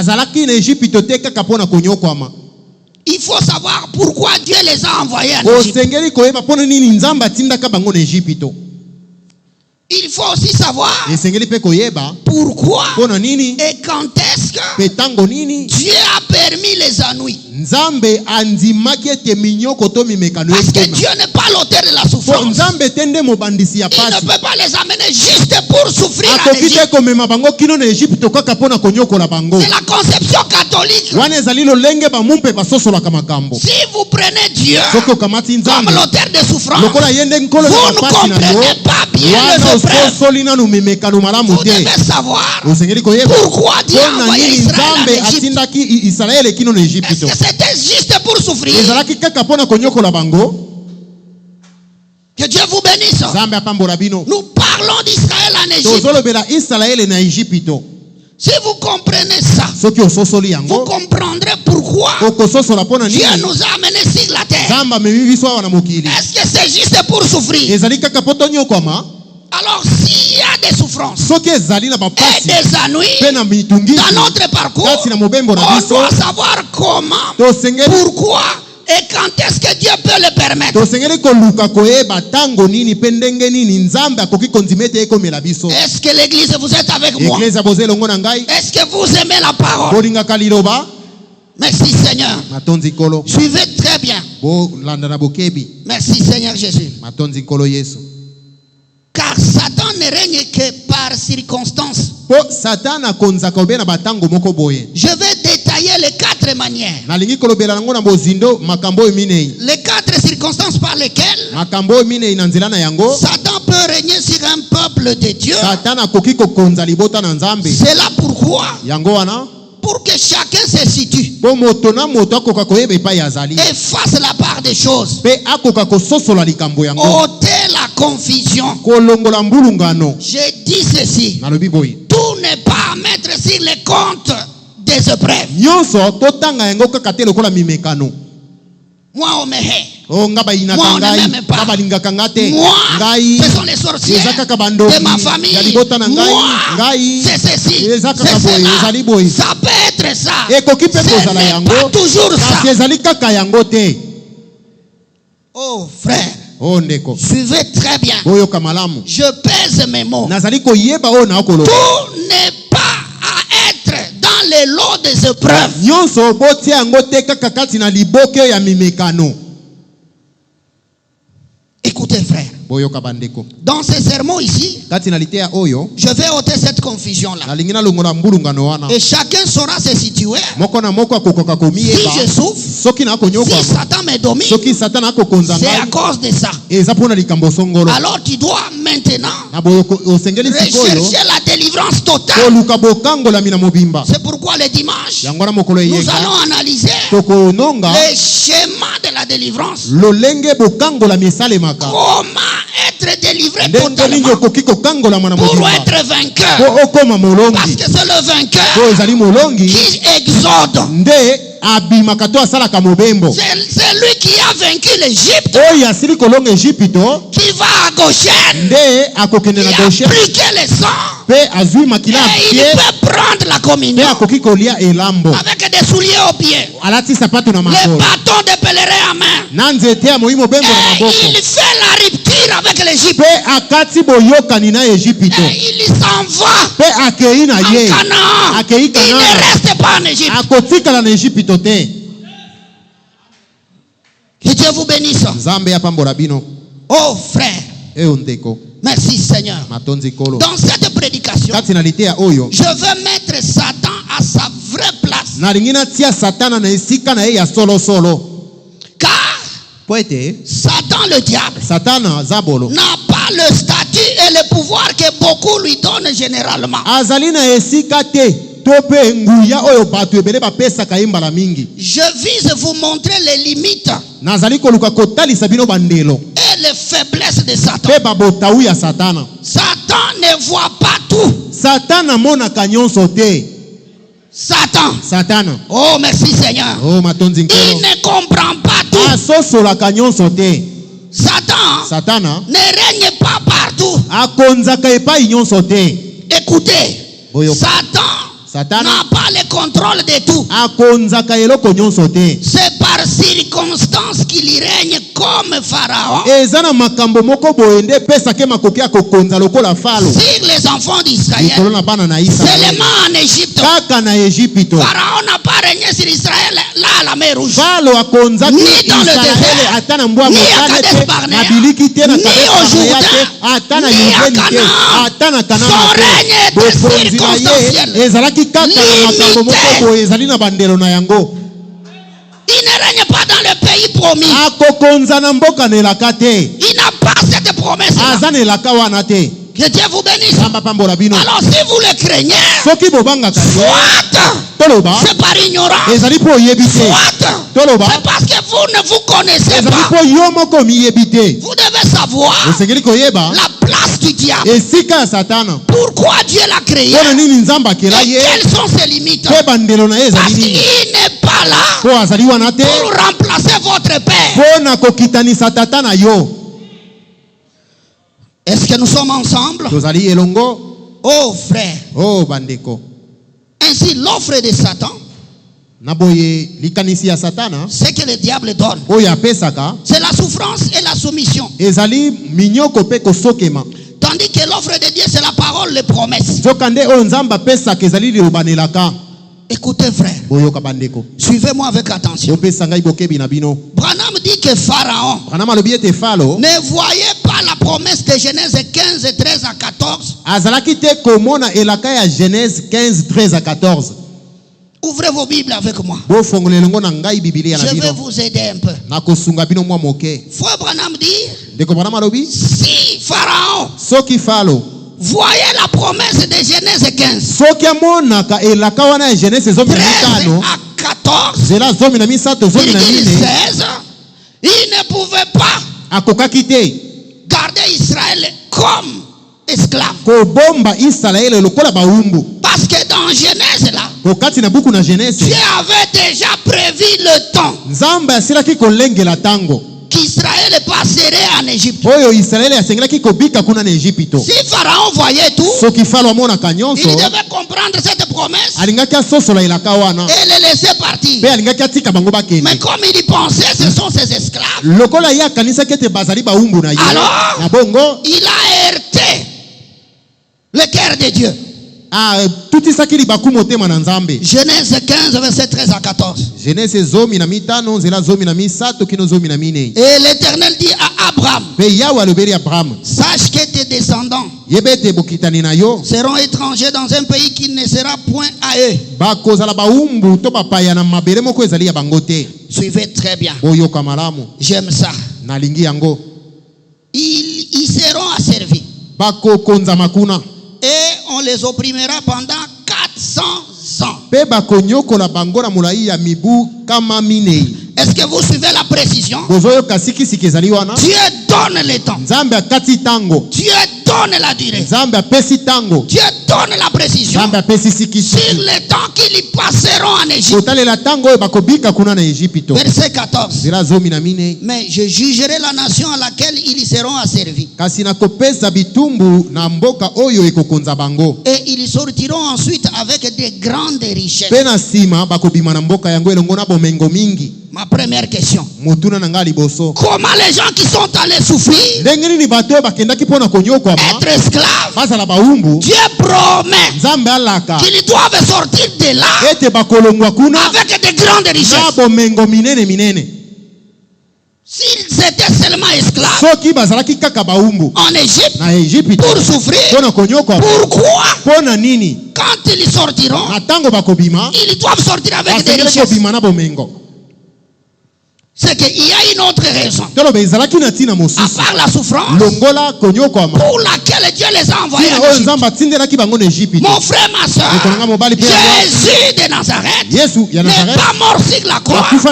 Il faut savoir pourquoi Dieu les a envoyés en Égypte. Il faut aussi savoir pourquoi et quand est-ce que Dieu a permis les ennuis. Parce que Dieu n'est pas l'auteur de la souffrance. Il ne peut pas les amener juste pour souffrir en Égypte. C'est la conception catholique. Si vous prenez Dieu comme l'auteur de souffrance, vous ne comprenez pas bien les épreuves. Vous devez savoir pourquoi Dieu a envoyé Israël en Égypte. Est-ce que c'était juste pour souffrir? Que Dieu vous bénisse. Nous parlons d'Israël en Égypte. Si vous comprenez ça, vous comprendrez pourquoi Dieu nous a amenés sur la terre. Est-ce que c'est juste pour souffrir? Alors s'il y a des souffrances et des ennuis dans notre parcours, on doit savoir comment, pourquoi Et quand est-ce que Dieu peut le permettre? Est-ce que l'église, vous êtes avec moi? Est-ce que vous aimez la parole? Merci Seigneur. Suivez très bien. Merci Seigneur Jésus. Car Satan ne règne que par circonstance. Je vais détailler les 4 manières. Les 4 circonstances par lesquelles Satan peut régner sur un peuple de Dieu. C'est là pourquoi, pour que chacun se situe et fasse la part des choses, ôter la confusion. J'ai dit ceci: tout n'est pas à mettre sur les comptes des épreuves. Moi on me hait. Moi on ne m'aime pas. Moi ce sont les sorciers de ma famille. Moi c'est ceci, c'est cela. Ça peut être ça. Ce n'est pas toujours ça. Oh frère, suivez très bien. Je pèse mes mots. Tout n'est pas à être dans les lots des épreuves. Écoutez frère, dans ces sermons ici, je vais ôter cette confusion-là. Et chacun saura se situer. Si je souffre, si Satan me domine, c'est à cause de ça. Alors tu dois maintenant rechercher la délivrance totale. C'est pourquoi le dimanche, nous allons analyser les schémas de la délivrance. Comment être délivré totalement pour être vainqueur. Parce que c'est le vainqueur qui exode. C'est lui qui a vaincu l'Égypte, qui va à Goshen, qui a appliqué le sang, et il peut prendre la communion avec des souliers aux pieds, les bâtons de pèlerin à main, et il fait la rupture avec l'Égypte, et il s'en va en Canaan. Il ne reste pas en Égypte. Que Dieu vous bénisse. Oh frère, merci Seigneur. Dans cette prédication, je veux mettre Satan à sa vraie place. Car Satan le diable n'a pas le statut et le pouvoir que beaucoup lui donnent généralement. Je vise vous montrer les limites et les faiblesses de Satan. Satan ne voit pas tout. Satan. Oh merci Seigneur. Il ne comprend pas tout. Satan ne règne pas partout. Écoutez, Satan n'a pas le contrôle de tout. C'est par circonstance qu'il y règne comme Pharaon sur les enfants d'Israël. Seulement en Égypte, Pharaon n'a pas régné sur Israël là à la mer Rouge, ni dans le désert, ni à Kadesh Barnea, ni au Jourdain, ni à Canaan. Son règne était circonstanciel. Il ne règne pas dans le pays promis. Il n'a pas cette promesse. Que Dieu vous bénisse. Alors si vous le craignez, soit c'est par ignorance, soit c'est parce que vous ne vous connaissez pas. Vous devez savoir la place du diable. Pourquoi Dieu l'a créé et quelles sont ses limites. Parce qu'il n'est pas là pour remplacer votre père. Est-ce que nous sommes ensemble? Oh frère. Ainsi l'offre de Satan c'est que le diable donne. C'est la souffrance et la soumission. Tandis que l'offre de Dieu, c'est la parole, les promesses. Écoutez frère, suivez-moi avec attention. Branham dit que Pharaon ne voyait pas la promesse de Genèse 15, 13 à 14. Ouvrez vos Bibles avec moi. Je vais vous aider un peu. Frère Branham dit, si Pharaon voyez la promesse de Genèse 15, 13 à 14, 16, il ne pouvait pas garder Israël comme esclave. Parce que dans Genèse là, Dieu avait déjà prévu le temps qu'Israël passerait en Égypte. Si Pharaon voyait tout, il devait comprendre cette promesse et les laisser partir. Mais comme il pensait ce sont ses esclaves, alors il a heurté le cœur de Dieu. Genèse 15, verset 13 à 14. Et l'Éternel dit à Abraham, sache que tes descendants seront étrangers dans un pays qui ne sera point à eux. Suivez très bien. J'aime ça. Ils seront asservis. Et on les opprimera pendant 400 ans. Est-ce que vous suivez la précision? Dieu donne le temps. Dieu donne la durée. Dieu donne la précision sur le temps qu'ils passeront en Égypte. Verset 14. Mais je jugerai la nation à laquelle ils seront asservis. Et ils sortiront ensuite avec de grandes richesses. Ma première question. Comment les gens qui sont allés souffrir, être esclaves, Dieu promet qu'ils doivent sortir de là avec de grandes richesses. S'ils étaient seulement esclaves en Égypte pour souffrir, pourquoi quand ils sortiront, ils doivent sortir avec des richesses? C'est qu'il y a une autre raison. À part la souffrance pour laquelle Dieu les a envoyés en Égypte. Mon frère, ma soeur, Jésus de Nazareth n'est pas mort sur la croix pour que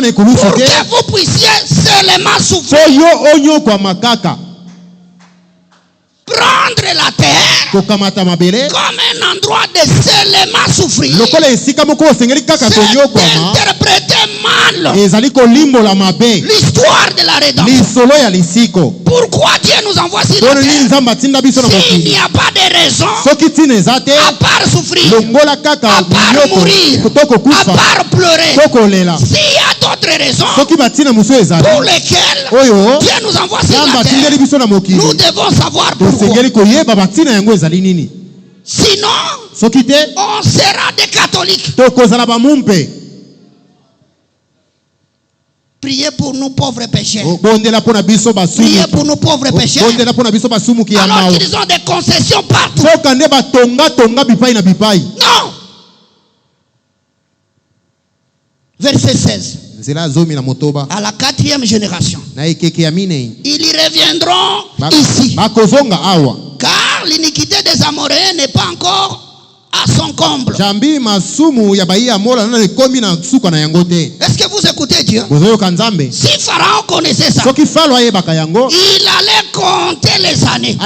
vous puissiez seulement souffrir. Prendre la terre comme un endroit de seulement souffrir, c'est interpréter mal l'histoire de la rédemption. Pourquoi Dieu nous envoie sur la terre? S'il n'y a pas de raison à part souffrir, à part mourir, à part pleurer, s'il y a d'autres raisons pour lesquelles Dieu nous envoie sur la terre, nous devons savoir pourquoi. Sinon, on sera des catholiques. Priez pour nous pauvres pécheurs. Priez pour nous pauvres pécheurs. Alors qu'ils ont des concessions partout. Non. Verset 16. À la 4e génération, ils reviendront ici. Car l'iniquité des Amoréens n'est pas encore à son comble. Est-ce que vous écoutez Dieu? Si Pharaon connaissait ça, il allait compter les années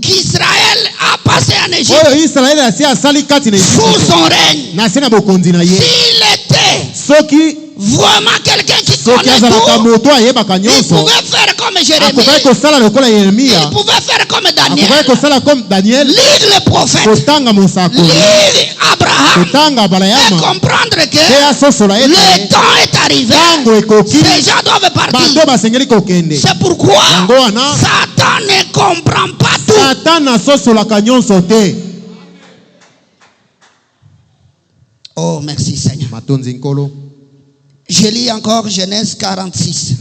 qu'Israël a passé en Égypte sous son règne. S'il était vraiment quelqu'un qui connaît tout, il pouvait faire comme Jérémie, il pouvait faire comme Daniel, lire les prophètes, lire Abraham, et comprendre que le temps est arrivé. Ces gens doivent partir. C'est pourquoi Satan ne comprend pas tout. Oh, merci Seigneur. Je lis encore Genèse 46.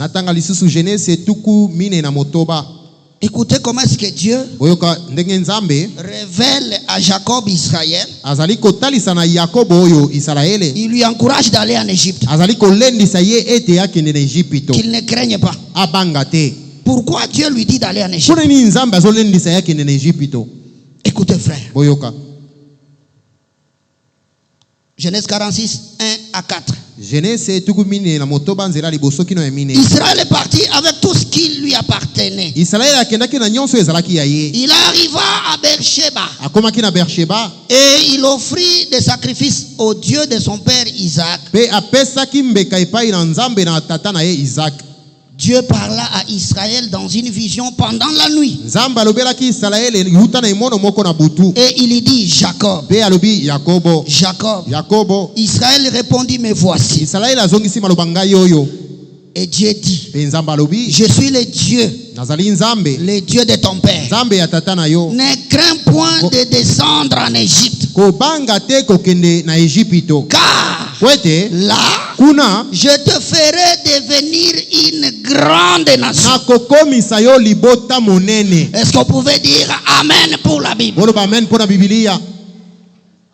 Écoutez comment est-ce que Dieu révèle à Jacob Israël. Il lui encourage d'aller en Égypte. Qu'il ne craigne pas. Pourquoi Dieu lui dit d'aller en Égypte? Écoutez frère. Genèse 46, 1 à 4. Israël est parti avec tout ce qui lui appartenait. Il arriva à Beersheba. Et il offrit des sacrifices au Dieu de son père Isaac. Dieu parla à Israël dans une vision pendant la nuit. Et il dit Jacob. Jacob. Israël répondit, me voici. Et Dieu dit, je suis le Dieu de ton père. Ne crains point de descendre en Égypte. Car là, je te ferai devenir une grande nation. Est-ce qu'on pouvait dire Amen pour la Bible?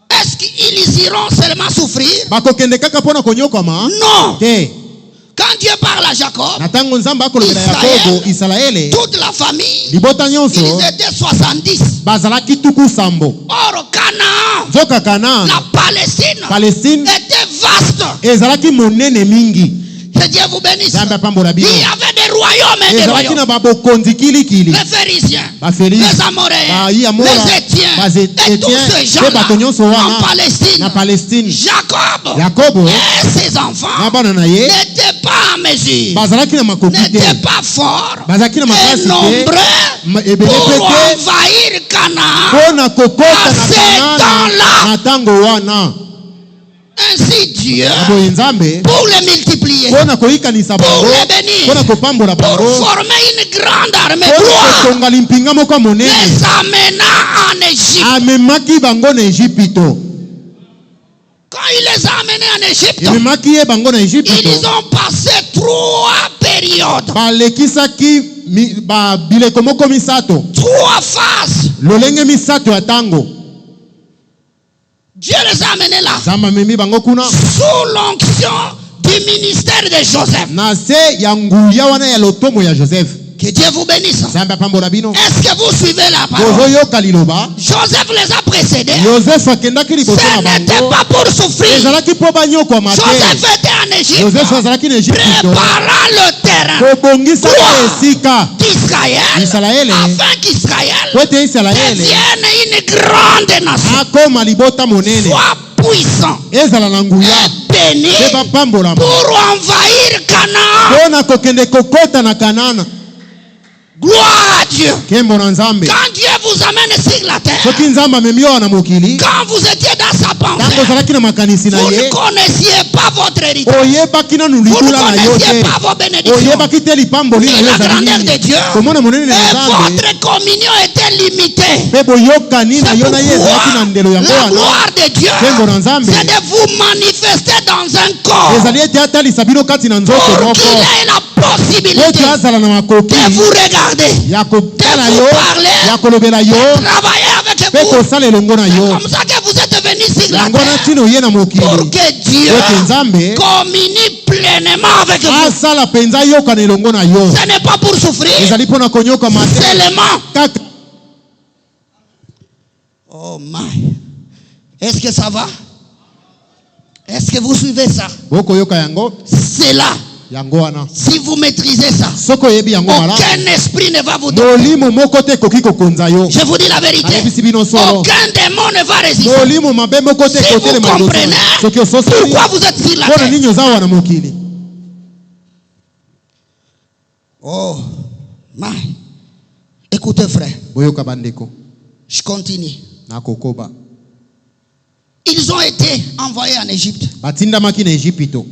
Est-ce qu'ils iront seulement souffrir? Non. Quand Dieu parle à Jacob, Israël, toute la famille, ils étaient 70. Or, Canaan, la Palestine était vaste. Que Dieu vous bénisse. Il y avait des royaumes et des royaumes. Les Phérysiens, les Amoréens, les Étiens, et tous ces gens-là en Palestine. Jacob et ses enfants n'étaient pas à mesure, n'étaient pas forts et nombreux pour envahir Canaan à ces temps-là. Ainsi Dieu, pour les multiplier, pour les bénir, pour former une grande armée, les amena en Égypte. Quand il les a amenés en Égypte, ils ont passé 3 périodes, 3 phases. Dieu les a amenés là sous l'onction du ministère de Joseph. Que Dieu vous bénisse. Est-ce que vous suivez la parole? Joseph les a précédés. Ce n'était pas pour souffrir. Joseph était en Égypte, préparant le terrain d'Israël, afin qu'Israël devienne une grande nation, soit puissant et béni pour envahir Canaan. Gloire à Dieu. Quand Dieu vous amène sur la terre, quand vous étiez dans sa pensée, vous ne connaissiez pas votre héritage, vous ne connaissiez pas vos bénédictions et la grandeur de Dieu, et votre communion était limitée. C'est pourquoi la gloire de Dieu, c'est de vous manifester dans un corps pour qu'il ait la possibilité de vous regarder, de vous parler, de travailler avec vous. C'est comme ça que vous êtes venus sur la terre, pour que Dieu communie pleinement avec vous. Ce n'est pas pour souffrir, seulement. Oh my. Est-ce que ça va? Est-ce que vous suivez ça? C'est là. Si vous maîtrisez ça, aucun esprit ne va vous donner. Je vous dis la vérité. Aucun démon ne va résister. Si vous comprenez pourquoi vous êtes sur la terre. Oh, my. Écoutez frère. Je continue. Ils ils ont été envoyés en Égypte.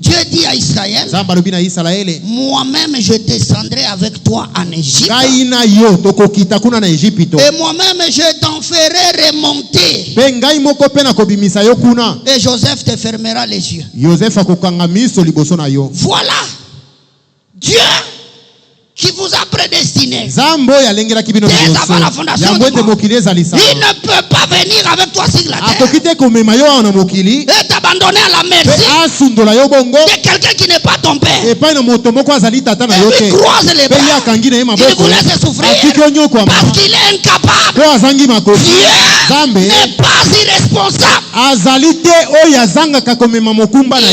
Dieu dit à Israël, moi-même je descendrai avec toi en Égypte. Et moi-même je t'en ferai remonter. Et Joseph te fermera les yeux. Voilà Dieu qui vous a prédestiné. Dès avant la fondation du monde. Il ne peut pas venir avec toi sur la terre et t'abandonner à la merci de quelqu'un qui n'est pas ton père. Et lui croise les bras. Il vous laisse souffrir parce qu'il est incapable. Dieu n'est pas irresponsable.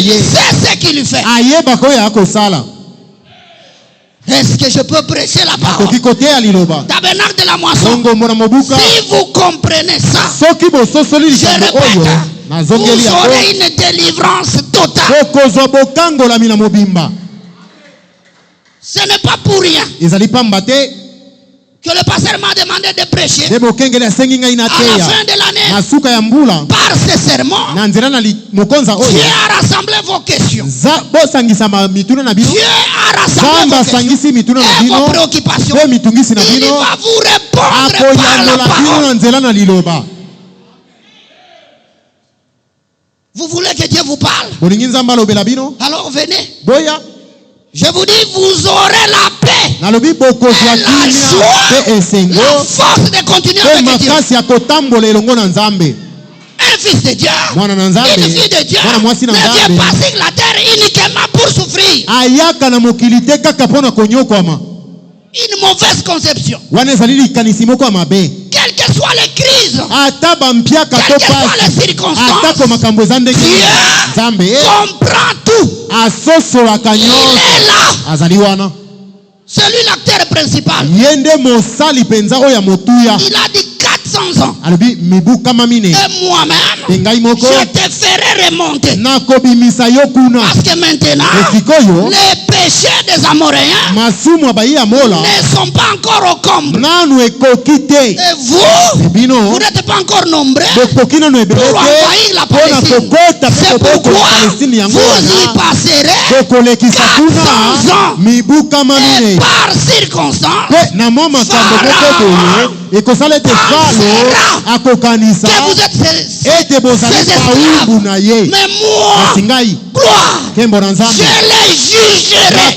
Il sait ce qu'il lui fait. Est-ce que je peux prêcher la parole? Tabernacle de la moisson. Si vous comprenez ça, je répète, vous aurez une délivrance totale. Ce n'est pas pour rien que le pasteur m'a demandé de prêcher à la fin de l'année. Par ce sermon, Dieu a rassemblé vos questions. Dieu a rassemblé vos questions et vos préoccupations. Il va vous répondre par la parole. Vous voulez que Dieu vous parle? Alors venez. Je vous dis, vous aurez la paix, la joie, la force de continuer avec Dieu. Un fils de Dieu, une fille de Dieu, ne vient pas sur la terre uniquement pour souffrir. Une mauvaise conception. Quelles que soient les crises, quelles que soient les circonstances, Dieu comprend tout. Il est là. C'est lui l'acteur principal. Il a dit 400 ans. Et moi-même, je te ferai remonter. Parce que maintenant, les péchés des Amoréens ne sont pas encore au comble. Et vous n'êtes pas encore nombreux pour envahir la Palestine. C'est pourquoi vous y passerez 400 ans. Et par circonstance, que vous êtes ses esclaves. Mais moi, gloire, je les jugerai.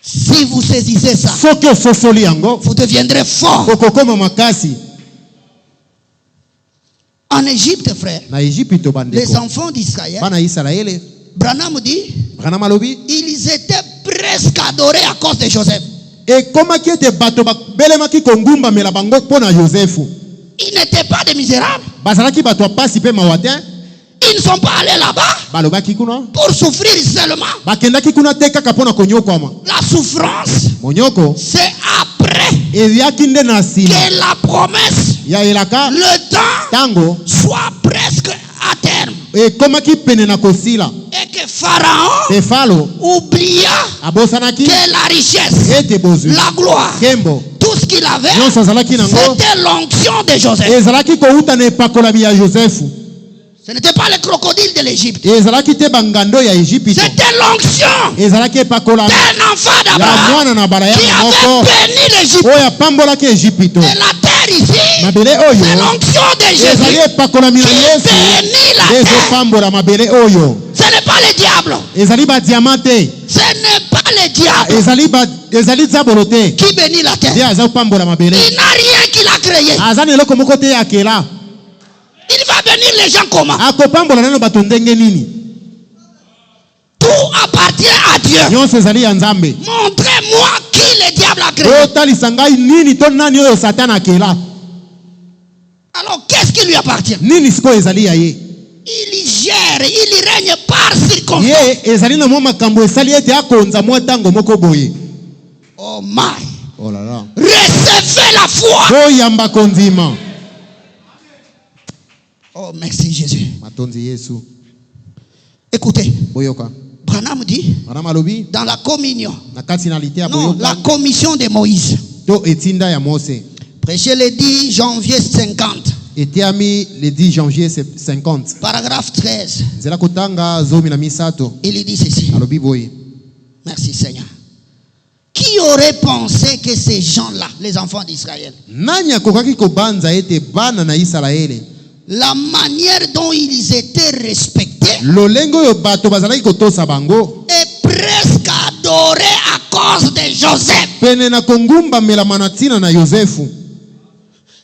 Si vous saisissez ça, vous deviendrez fort. En Égypte, frère, les enfants d'Israël, Branham dit, ils étaient presque adorés à cause de Joseph. Ils n'étaient pas des misérables. Ils ne sont pas allés là-bas pour souffrir seulement. La souffrance, c'est après que la promesse, le temps soit presque à terme. Et que Pharaon oublia que la richesse, la gloire, tout ce qu'il avait, c'était l'onction de Joseph. Ce n'était pas le crocodile de l'Égypte. C'était l'onction d'un enfant d'Abraham qui avait béni l'Égypte. Et la terre ici, c'est l'onction de Jésus qui bénit la terre. Ce n'est pas le diable. Ce n'est pas le diable qui bénit la terre. Il n'a rien qu'il a créé. Il va bénir les gens comment? Tout appartient à Dieu. Montrez-moi qui le diable a créé. Alors qu'est-ce qui lui appartient? Il gère, il règne par circonstance. Oh my. Oh là là. Recevez la foi. Oh, merci Jésus. Écoutez, Branham dit dans la communion, non, la commission de Moïse. Prêché le 10 janvier 50. Etiami le 10 janvier 50. Paragraphe 13. Nzela kotanga zomi na misato. Il dit ceci. Alobi boye. Merci Seigneur. Qui aurait pensé que ces gens-là, les enfants d'Israël, nani akokaki kobanza ete bana na Israele, la manière dont ils étaient respectés, lolengo yo bato bazalaki kotosa bango, est presque adoré à cause de Joseph. Pene na kongumba mela manatina na Yosefu.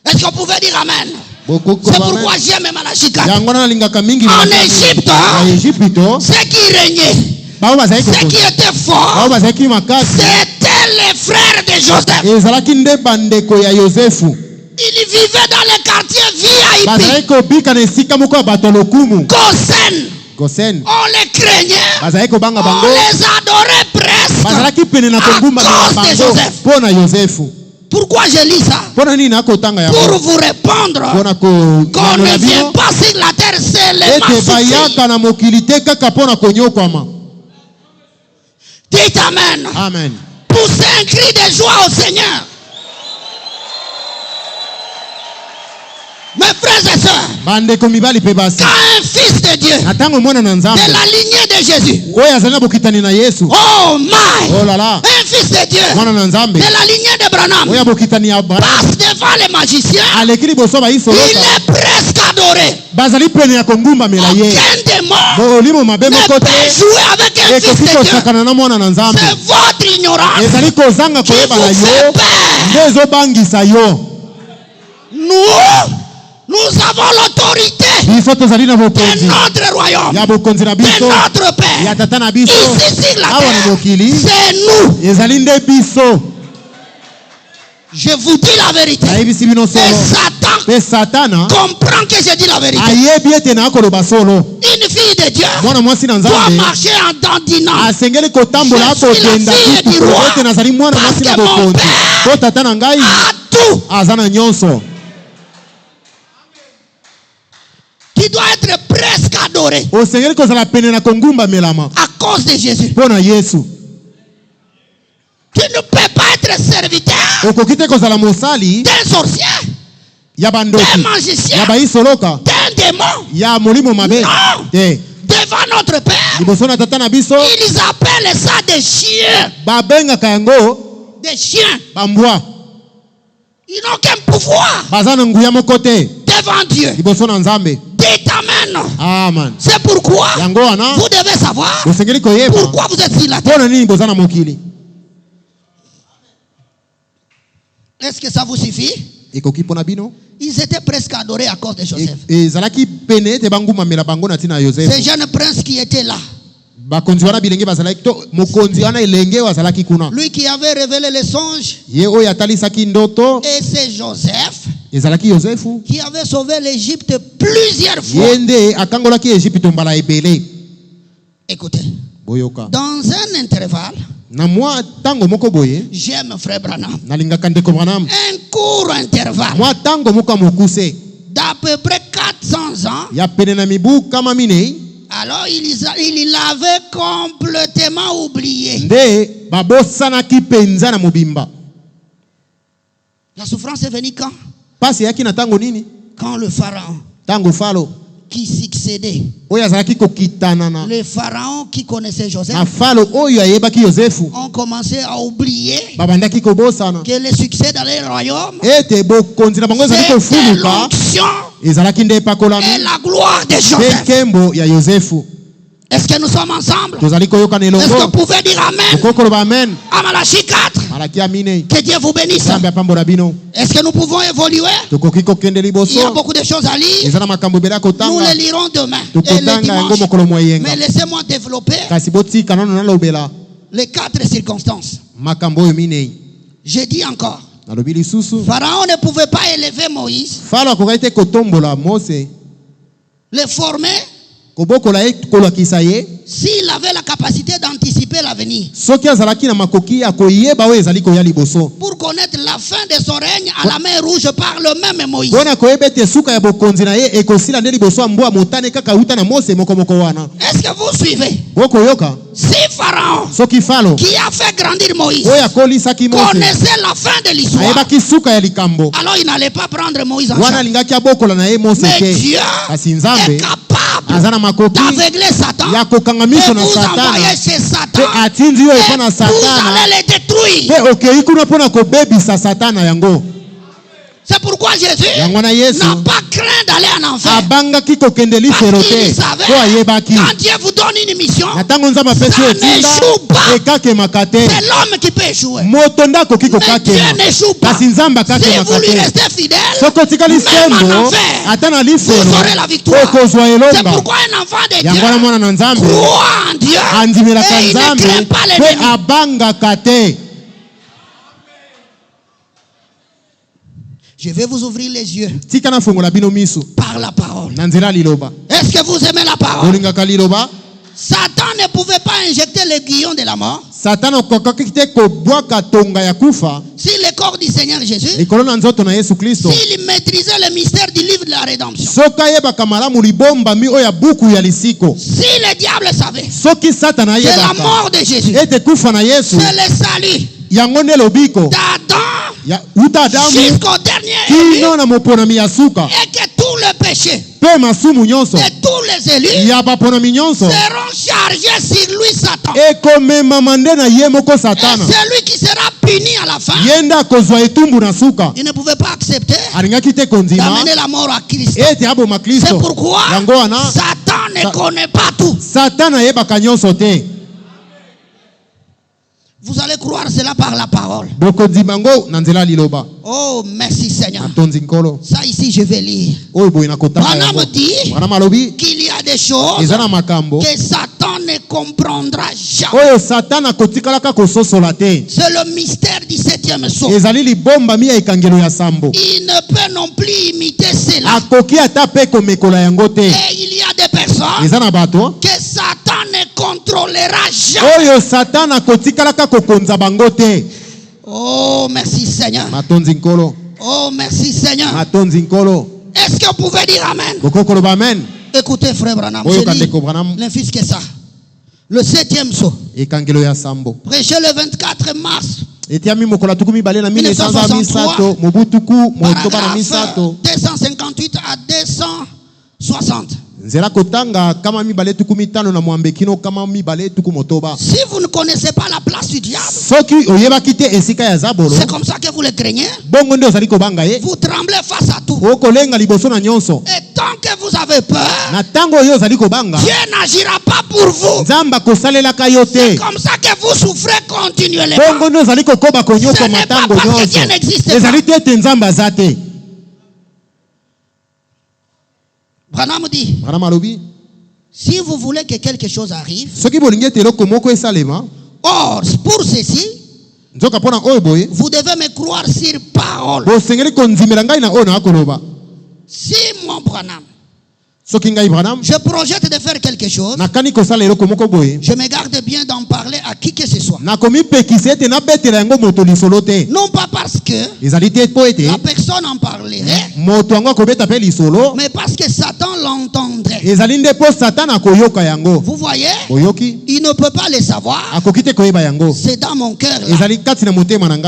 Est-ce qu'on pouvait dire amen? C'est pourquoi j'aime Malachie 4. En Égypte, ceux qui régnaient, ceux qui étaient forts, c'était les frères de Joseph. Ils vivaient dans les quartiers VIP. Gosen. On les craignait. On les adorait presque à cause de Joseph. Pourquoi je lis ça? Pour vous répondre qu'on ne vient pas sur la terre seulement. Dites amen. Amen. Poussez un cri de joie au Seigneur. Mes frères et sœurs, quand un fils de Dieu de la lignée de Jésus, oh my, un fils de Dieu de la lignée de Branham passe devant les magiciens, il est presque adoré. Aucun démon ne peut jouer avec un fils de Dieu. C'est votre ignorance qui vous fait peur. Nous avons l'autorité de notre royaume, de notre Père. Ici sur la terre, c'est nous. Je vous dis la vérité. Et Satan comprend que je dis la vérité. Une fille de Dieu doit marcher en dandinant. Je suis la fille du roi parce que mon Père a tout. Qui doit être presque adoré à cause de Jésus. Tu ne peux pas être serviteur d'un sorcier, d'un magicien, d'un démon. Non. Devant notre Père, ils appellent ça des chiens. Des chiens. Ils n'ont qu'un pouvoir devant Dieu. Dites amen. Amen. C'est pourquoi vous devez savoir pourquoi vous êtes sur la terre. Est-ce que ça vous suffit? Ils étaient presque adorés à cause de Joseph. Ces jeunes princes qui étaient là, lui qui avait révélé les songes, et c'est Joseph qui avait sauvé l'Égypte plusieurs fois. Écoutez, dans un intervalle, j'aime frère Branham, un court intervalle d'à peu près 400 ans. Alors il l'avait complètement oublié. La souffrance est venue quand? Quand le pharaon qui succédait, les pharaons qui connaissaient Joseph ont commencé à oublier que le succès dans les royaumes, c'est l'onction et la gloire de Joseph. Est-ce que nous sommes ensemble? Est-ce que vous pouvez dire amen à Malachie 4? Que Dieu vous bénisse. Est-ce que nous pouvons évoluer? Il y a beaucoup de choses à lire. Nous les lirons demain et le dimanche. Mais laissez-moi développer les 4 circonstances. J'ai dit encore, Pharaon ne pouvait pas élever Moïse, le former S'il avait la capacité d'anticiper l'avenir, pour connaître la fin de son règne à la mer rouge par le même Moïse. Est-ce que vous suivez? Si Pharaon, qui a fait grandir Moïse, connaissait la fin de l'histoire, alors il n'allait pas prendre Moïse en charge. Mais Dieu est capable d'aveugler Satan et vous envoyer chez Satan et vous allez le détruire. C'est pourquoi Jésus n'a pas craint d'aller en enfer. Parce qu'il savait, quand Dieu vous donne une mission, ça n'échoue pas. C'est l'homme qui peut échouer. Mais Dieu n'échoue pas. Si vous lui restez fidèle, même en enfer, vous aurez la victoire. C'est pourquoi un enfant de Dieu croit en Dieu et il ne craint pas l'ennemi. Je vais vous ouvrir les yeux par la parole. Est-ce que vous aimez la parole? Satan ne pouvait pas injecter l'aiguillon de la mort. Si le corps du Seigneur Jésus, s'il maîtrisait le mystère du livre de la rédemption, si le diable savait que la mort de Jésus, c'est le salut d'Adam jusqu'au dernier élu, et que tous les péchés de tous les élus seront chargés sur lui, Satan. Et celui qui sera puni à la fin, il ne pouvait pas accepter d'amener la mort à Christ. C'est pourquoi Satan ne connaît pas tout. Vous allez croire cela par la parole. Oh, merci Seigneur. Ça ici, je vais lire. Branham dit qu'il y a des choses que Satan ne comprendra jamais. C'est le mystère du 7e sceau. Il ne peut non plus imiter cela. Et il y a des personnes que Satan ne contrôlera jamais. Oh, merci Seigneur. Oh, merci Seigneur. Est-ce que vous pouvez dire Amen? Écoutez, frère Branham, je lis l'infus que ça. Le 7e sceau. Prêché le 24 mars 1963, paragraphe 258 à 260. Si vous ne connaissez pas la place du diable, c'est comme ça que vous le craignez. Vous tremblez face à tout. Et tant que vous avez peur, Dieu n'agira pas pour vous. C'est comme ça que vous souffrez continuellement. Ce n'est pas parce que Dieu n'existe pas. Branham dit, si vous voulez que quelque chose arrive, or, pour ceci, vous devez me croire sur parole. Si mon Branham, je projette de faire quelque chose, je me garde bien d'en parler à qui que ce soit. Non pas parce que la personne en parlerait, mais parce que Satan l'entendrait. Vous voyez, il ne peut pas le savoir. C'est dans mon cœur là.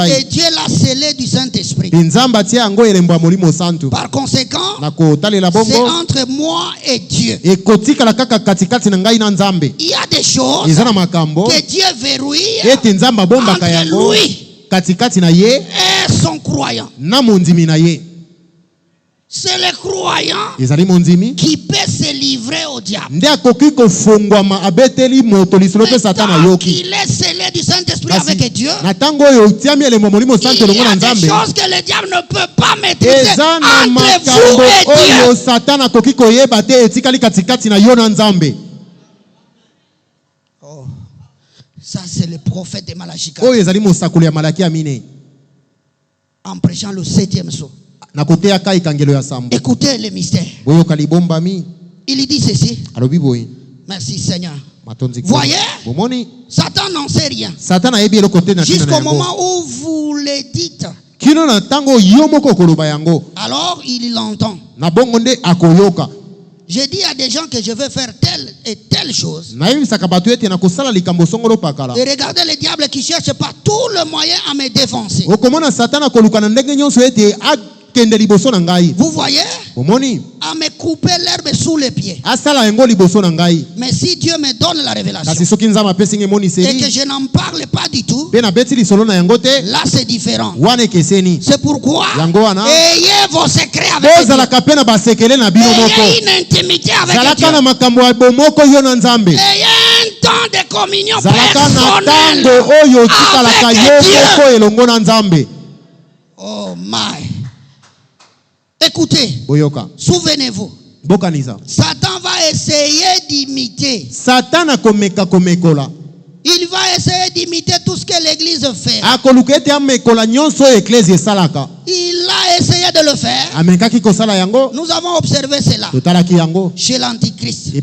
Et Dieu l'a scellé du Saint-Esprit. Par conséquent, c'est entre moi et Dieu. Il y a des choses que Dieu verrouille entre lui et son croyant. C'est le croyant qui peut se livrer au diable. Mais tant qu'il est scellé du Saint-Esprit avec Dieu, il y a des choses que le diable ne peut pas maîtriser entre vous et Dieu. Oh, ça c'est le prophète de Malachie. En prêchant le 7e sceau. Écoutez les mystères. Il dit ceci. Merci Seigneur. Voyez, Satan n'en sait rien. Jusqu'au moment où vous le dites. Alors il l'entend. J'ai dit à des gens que je veux faire telle et telle chose. Et regardez le diable qui cherche par tous les moyens à me défoncer. Vous voyez? À me couper l'herbe sous les pieds. Mais si Dieu me donne la révélation et que je n'en parle pas du tout, là c'est différent. C'est pourquoi ayez vos secrets avec Dieu. Ayez une intimité avec Dieu. Ayez un temps de communion personnelle avec Dieu. Oh my. Écoutez, souvenez-vous, Satan va essayer d'imiter. Il va essayer d'imiter tout ce que l'église fait. Il a essayé de le faire. Nous avons observé cela chez l'Antichrist. Mais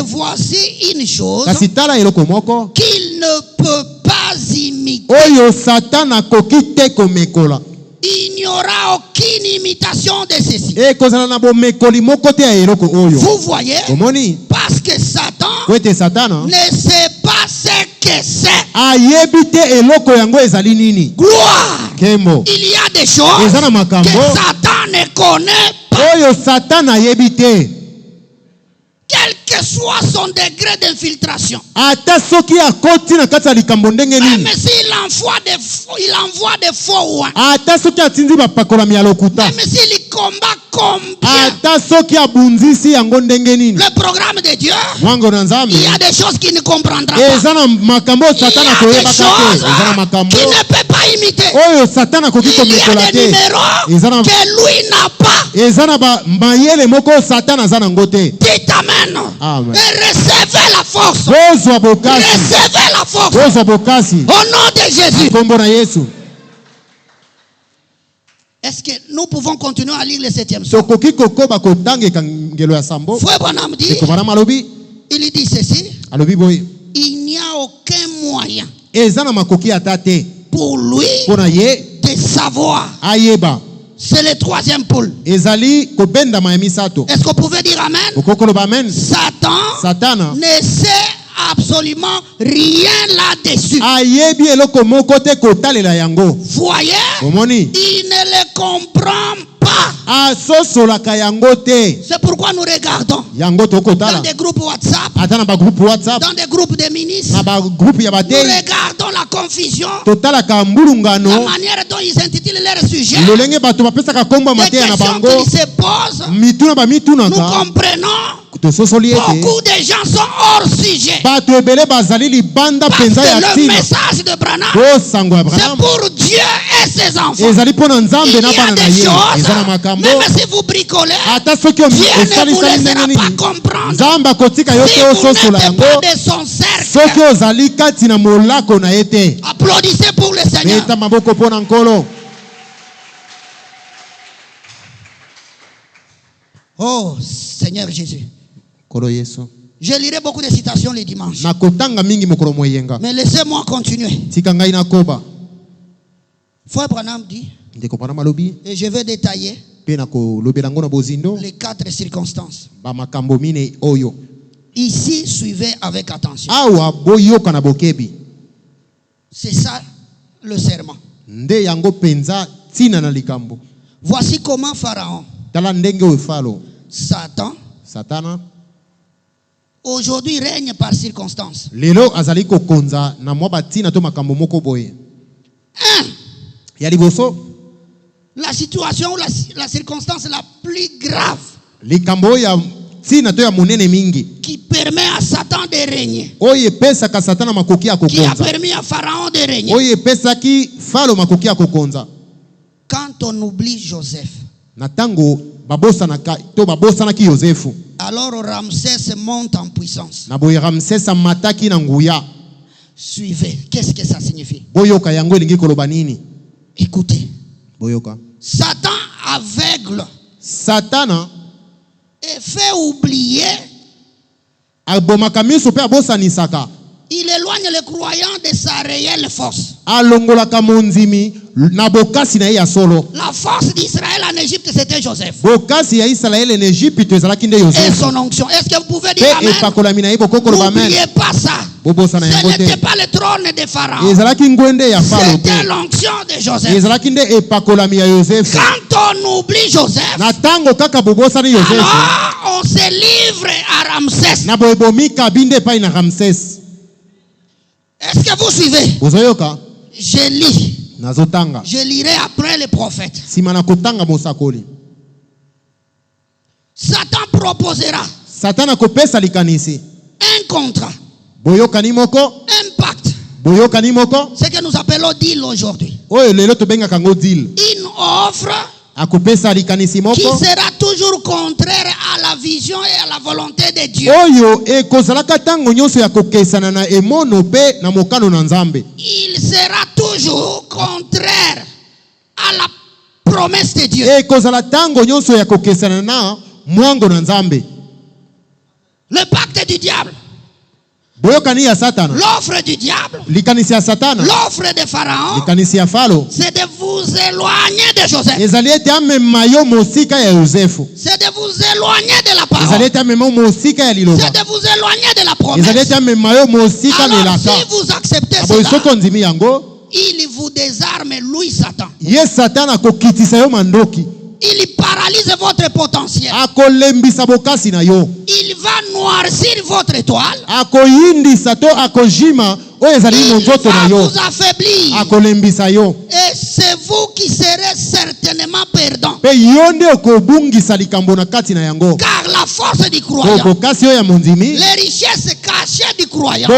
voici une chose qu'il ne peut pas imiter. Il n'y aura aucune imitation de ceci. Vous voyez? Parce que Satan ne sait pas ce que c'est. Gloire. Il y a des choses que Satan ne connaît pas. Quel que soit son degré d'infiltration. Même s'il envoie des faux oins. Même s'il combat combien. Le programme de Dieu. Il y a des choses qu'il ne comprendra pas. Il y a des choses qu'il ne peut pas imiter. Il y a des numéros que lui n'a pas. Dites amen. Amen. Et recevez la force. Recevez la force. Au nom de Jésus. Est-ce que nous pouvons continuer à lire le 7e psaume? Frère Branham dit, il dit ceci. Il n'y a aucun moyen pour lui de savoir. C'est le 3e pôle. Est-ce que vous pouvez dire amen? Satan ne sait absolument rien là-dessus. Voyez, il ne le comprend pas. C'est pourquoi nous regardons dans des groupes WhatsApp, dans des groupes de ministres, nous regardons la confusion, la manière dont ils intitulent leur sujet, les questions qu'ils se posent. Nous comprenons. Beaucoup de gens sont hors sujet. Parce que le message de Branham, c'est pour Dieu et ses enfants. Il y a des choses, même si vous bricolez, Dieu ne vous laissera pas comprendre. Si vous n'êtes pas de son cercle. Applaudissez pour le Seigneur. Oh Seigneur Jésus. Je lirai beaucoup de citations les dimanches. Mais laissez-moi continuer. Frère Branham dit, et je vais détailler les 4 circonstances. Ici, suivez avec attention. C'est ça le serment. Voici comment Pharaon, Satan, aujourd'hui règne par circonstance. La situation ou la circonstance la plus grave qui permet à Satan de régner, qui a permis à Pharaon de régner. Quand on oublie Joseph, alors Ramsès monte en puissance. Suivez. Qu'est-ce que ça signifie? Écoutez. Satan aveugle et fait oublier. Il éloigne les croyants de sa réelle force. La force d'Israël en Égypte, c'était Joseph. Et son onction. Est-ce que vous pouvez dire amen? N'oubliez pas ça. Ce n'était pas le trône de Pharaon. C'était l'onction de Joseph. Quand on oublie Joseph, alors on se livre à Ramsès. Est-ce que vous suivez? Je lis. Je lirai après les prophètes. Satan proposera un contrat, un pacte, ce que nous appelons deal aujourd'hui. Une offre qui sera toujours contraire à la vision et à la volonté de Dieu. Il sera toujours contraire à la promesse de Dieu. Le pacte du diable, l'offre du diable, l'offre de Pharaon, c'est de vous éloigner de Joseph. C'est de vous éloigner de la parole. C'est de vous éloigner de la promesse. Alors si vous acceptez cela, il vous désarme, lui Satan. Il paralyse votre potentiel. Il va noircir votre étoile. Il va vous affaiblir. Et c'est vous qui serez certainement perdant. Car la force du croyant, les richesses cachées du croyant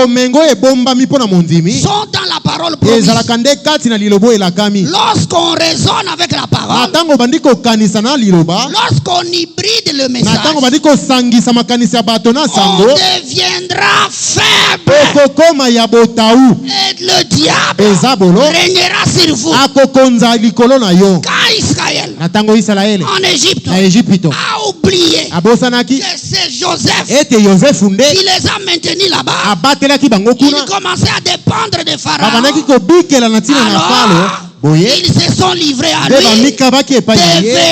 sont dans la parole promise. Lorsqu'on raisonne avec la parole, lorsqu'on hybride le message, on deviendra faible. Et le diable régnera sur vous. Quand Israël en Égypte a oublié que c'est Joseph qui les a maintenus là-bas, ils commençaient à dépendre de Pharaon. Alors, ils se sont livrés à lui,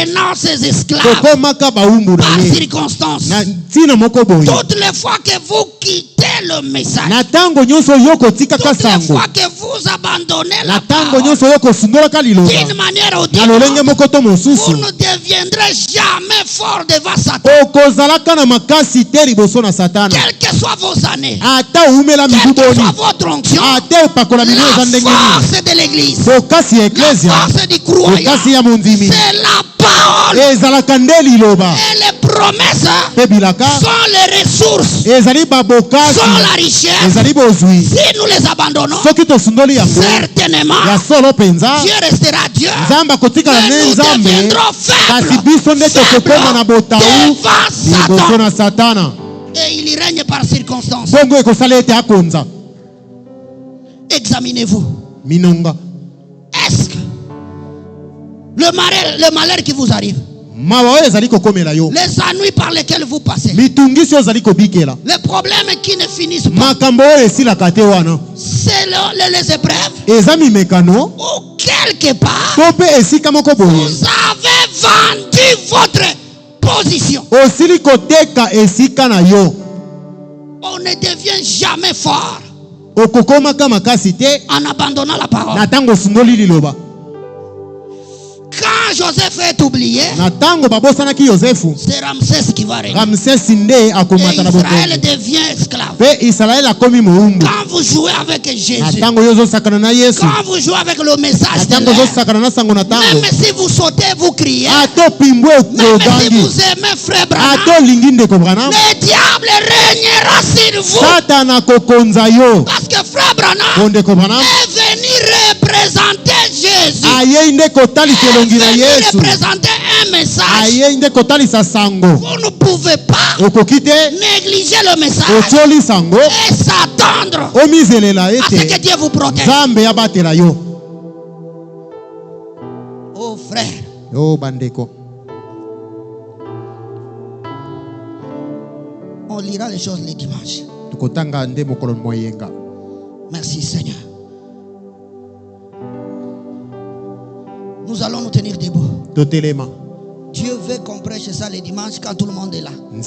devenant ses esclaves par circonstance. Toutes les fois que vous quittez le message, toutes les fois que vous abandonnez la parole, d'une manière ou d'une autre, vous ne deviendrez jamais fort devant Satan. Quelles que soient vos années, quelle que soit votre onction, la force de l'église, la force du croyant, c'est la parole. Et les promesses sont les ressources, sont la richesse. Si nous les abandonnons, certainement Dieu restera Dieu, mais nous deviendrons faibles devant Satan. Et il y règne par circonstance. Examinez-vous. Est-ce que le malheur qui vous arrive, les ennuis par lesquels vous passez, les problèmes qui ne finissent pas, c'est les épreuves, ou quelque part vous avez vendu votre position. On ne devient jamais fort en abandonnant la parole. Quand Joseph est oublié, c'est Ramsès qui va régner. Et Israël devient esclave. Quand vous jouez avec Jésus, quand vous jouez avec le message de l'air, même si vous sautez, vous criez, même si vous aimez frère Branham, le diable régnera sur vous. Parce que frère Branham est venu représenter Jésus. Représenter un message. Vous ne pouvez pas négliger le message et s'attendre à ce que Dieu vous protège. Oh frère, On lira les choses les dimanches. Merci Seigneur. Nous allons nous tenir debout. Dieu veut qu'on prêche ça les dimanches quand tout le monde est là. Mes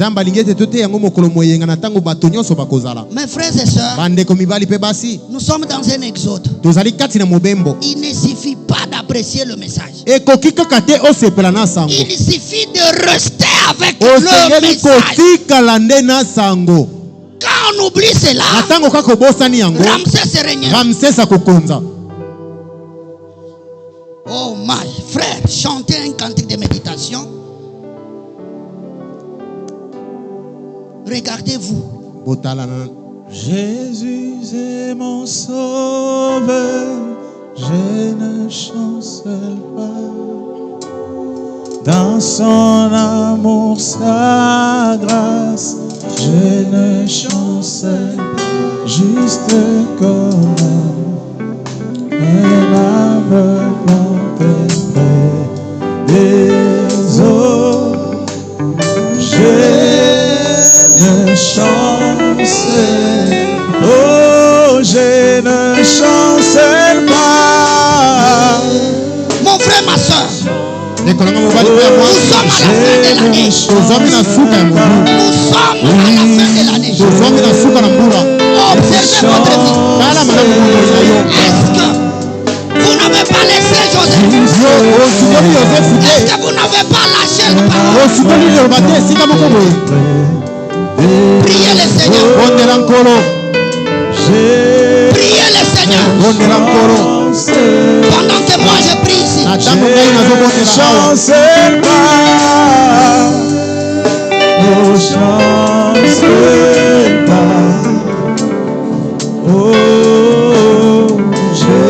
frères et sœurs, nous sommes dans un exode. Il ne suffit pas d'apprécier le message. Il suffit de rester avec le message. Quand on oublie cela, Ramsès se règne. Oh my frère, chantez un cantique de méditation. Regardez-vous. Jésus est mon sauveur, je ne chancelle pas. Dans son amour, sa grâce, je ne chancelle pas. Juste comme un arbre planté près des eaux, je ne chancelle, oh, je ne chancelle pas. Mon frère, ma soeur, nous sommes à la fin de l'année. Nous sommes à la fin de l'année. Observez votre vie. Est-ce que vous n'avez pas laissé Joseph? Est-ce que vous n'avez pas lâché le parole? Priez le Seigneur. Priez le Seigneur. Pendant que moi je prie ici. Je ne chancelle pas. Ne chancelle pas. Oh, je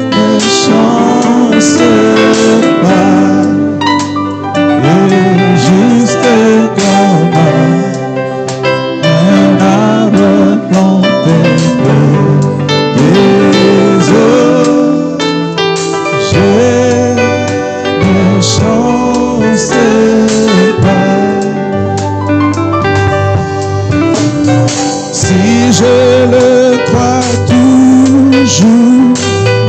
ne chancelle pas. Et juste comme un arbre planté près des eaux, je ne chancelle pas. Si je le crois toujours,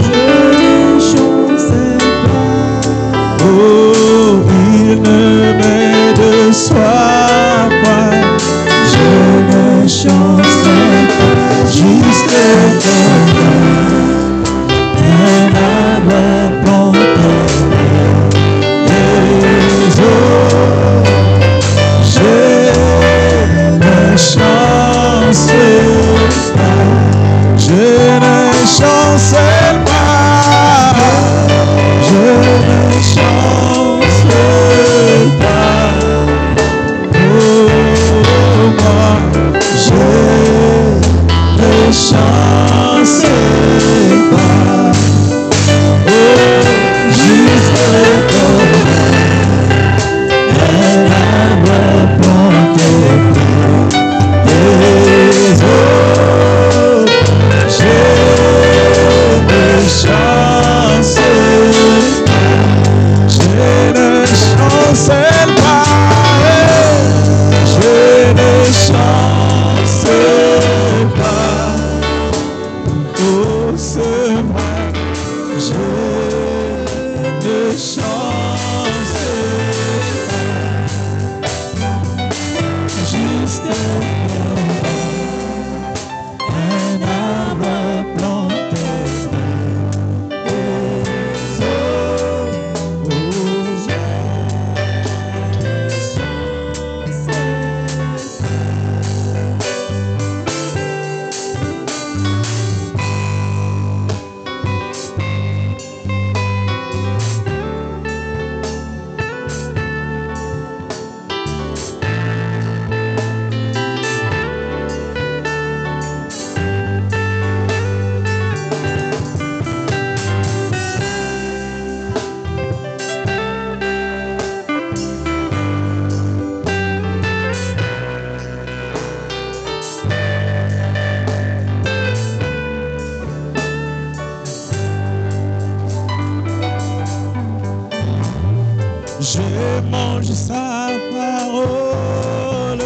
je ne chancelle pas. Oh, il ne me déçoit pas. Je ne chancelle pas. Juste comme un arbre planté des eaux, je ne chancelle pas. Je ne chancelle pas. Je ne chancelle pas. Oh, moi, je ne chancelle pas. Oh, juste comme un arbre planté près des eaux, je ne chancelle pas. Je ne chancelle pas. Je ne chancelle pas. Oh, c'est vrai. Je ne chancelle pas. Juste un arbre planté près des eaux. Oh, je mange sa parole.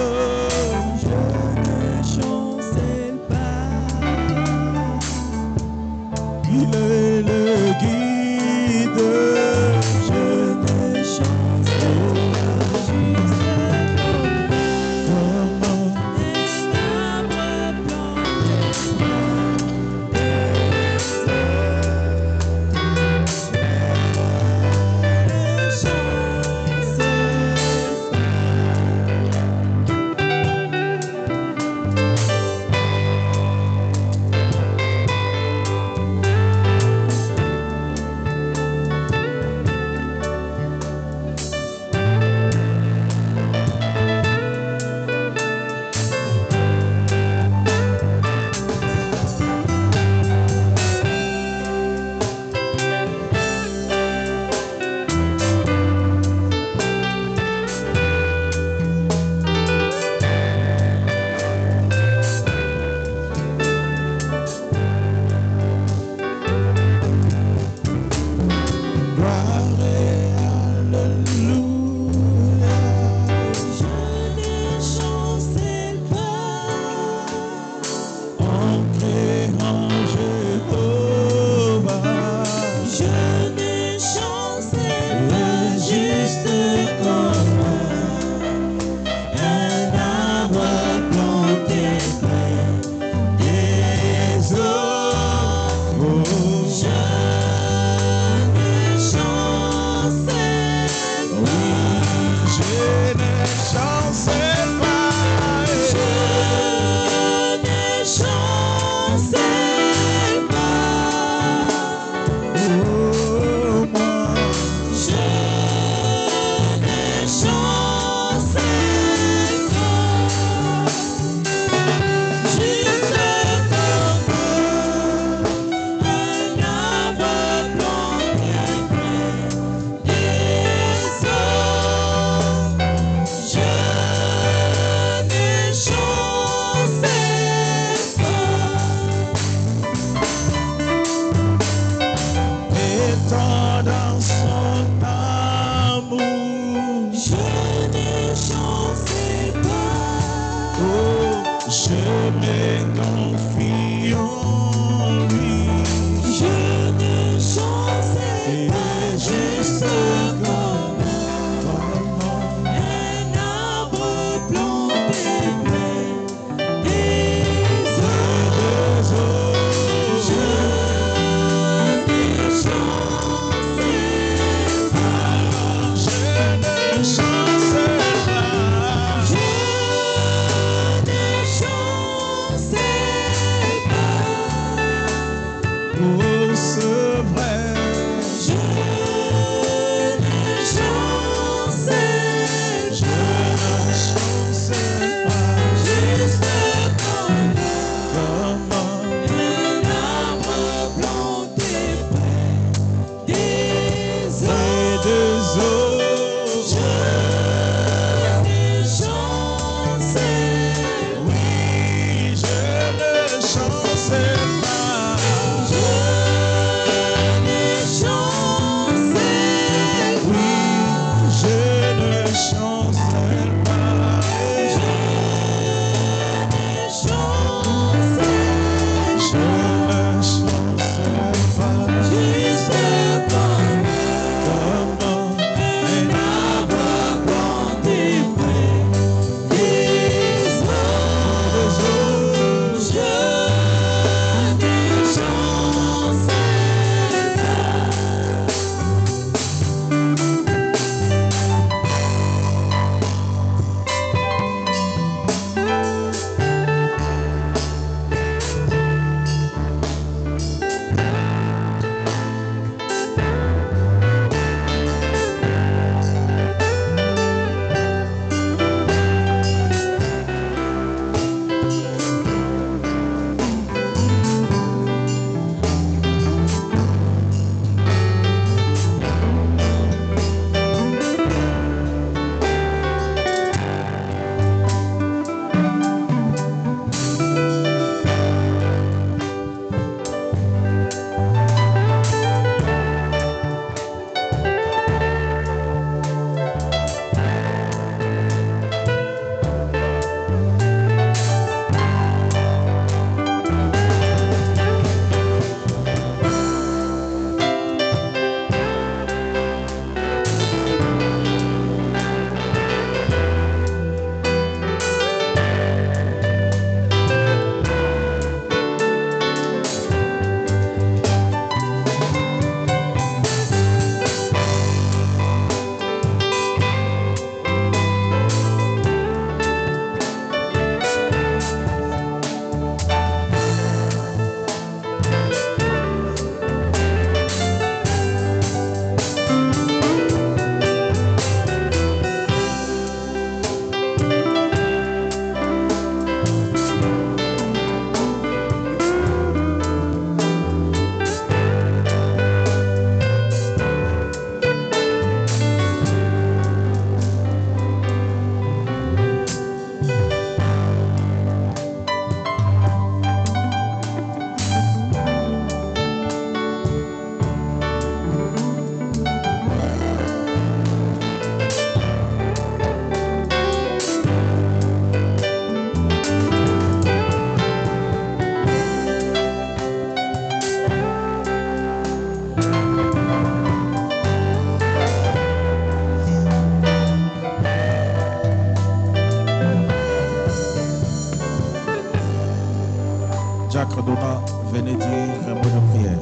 Jacques Dona, venez dire un mot de prière.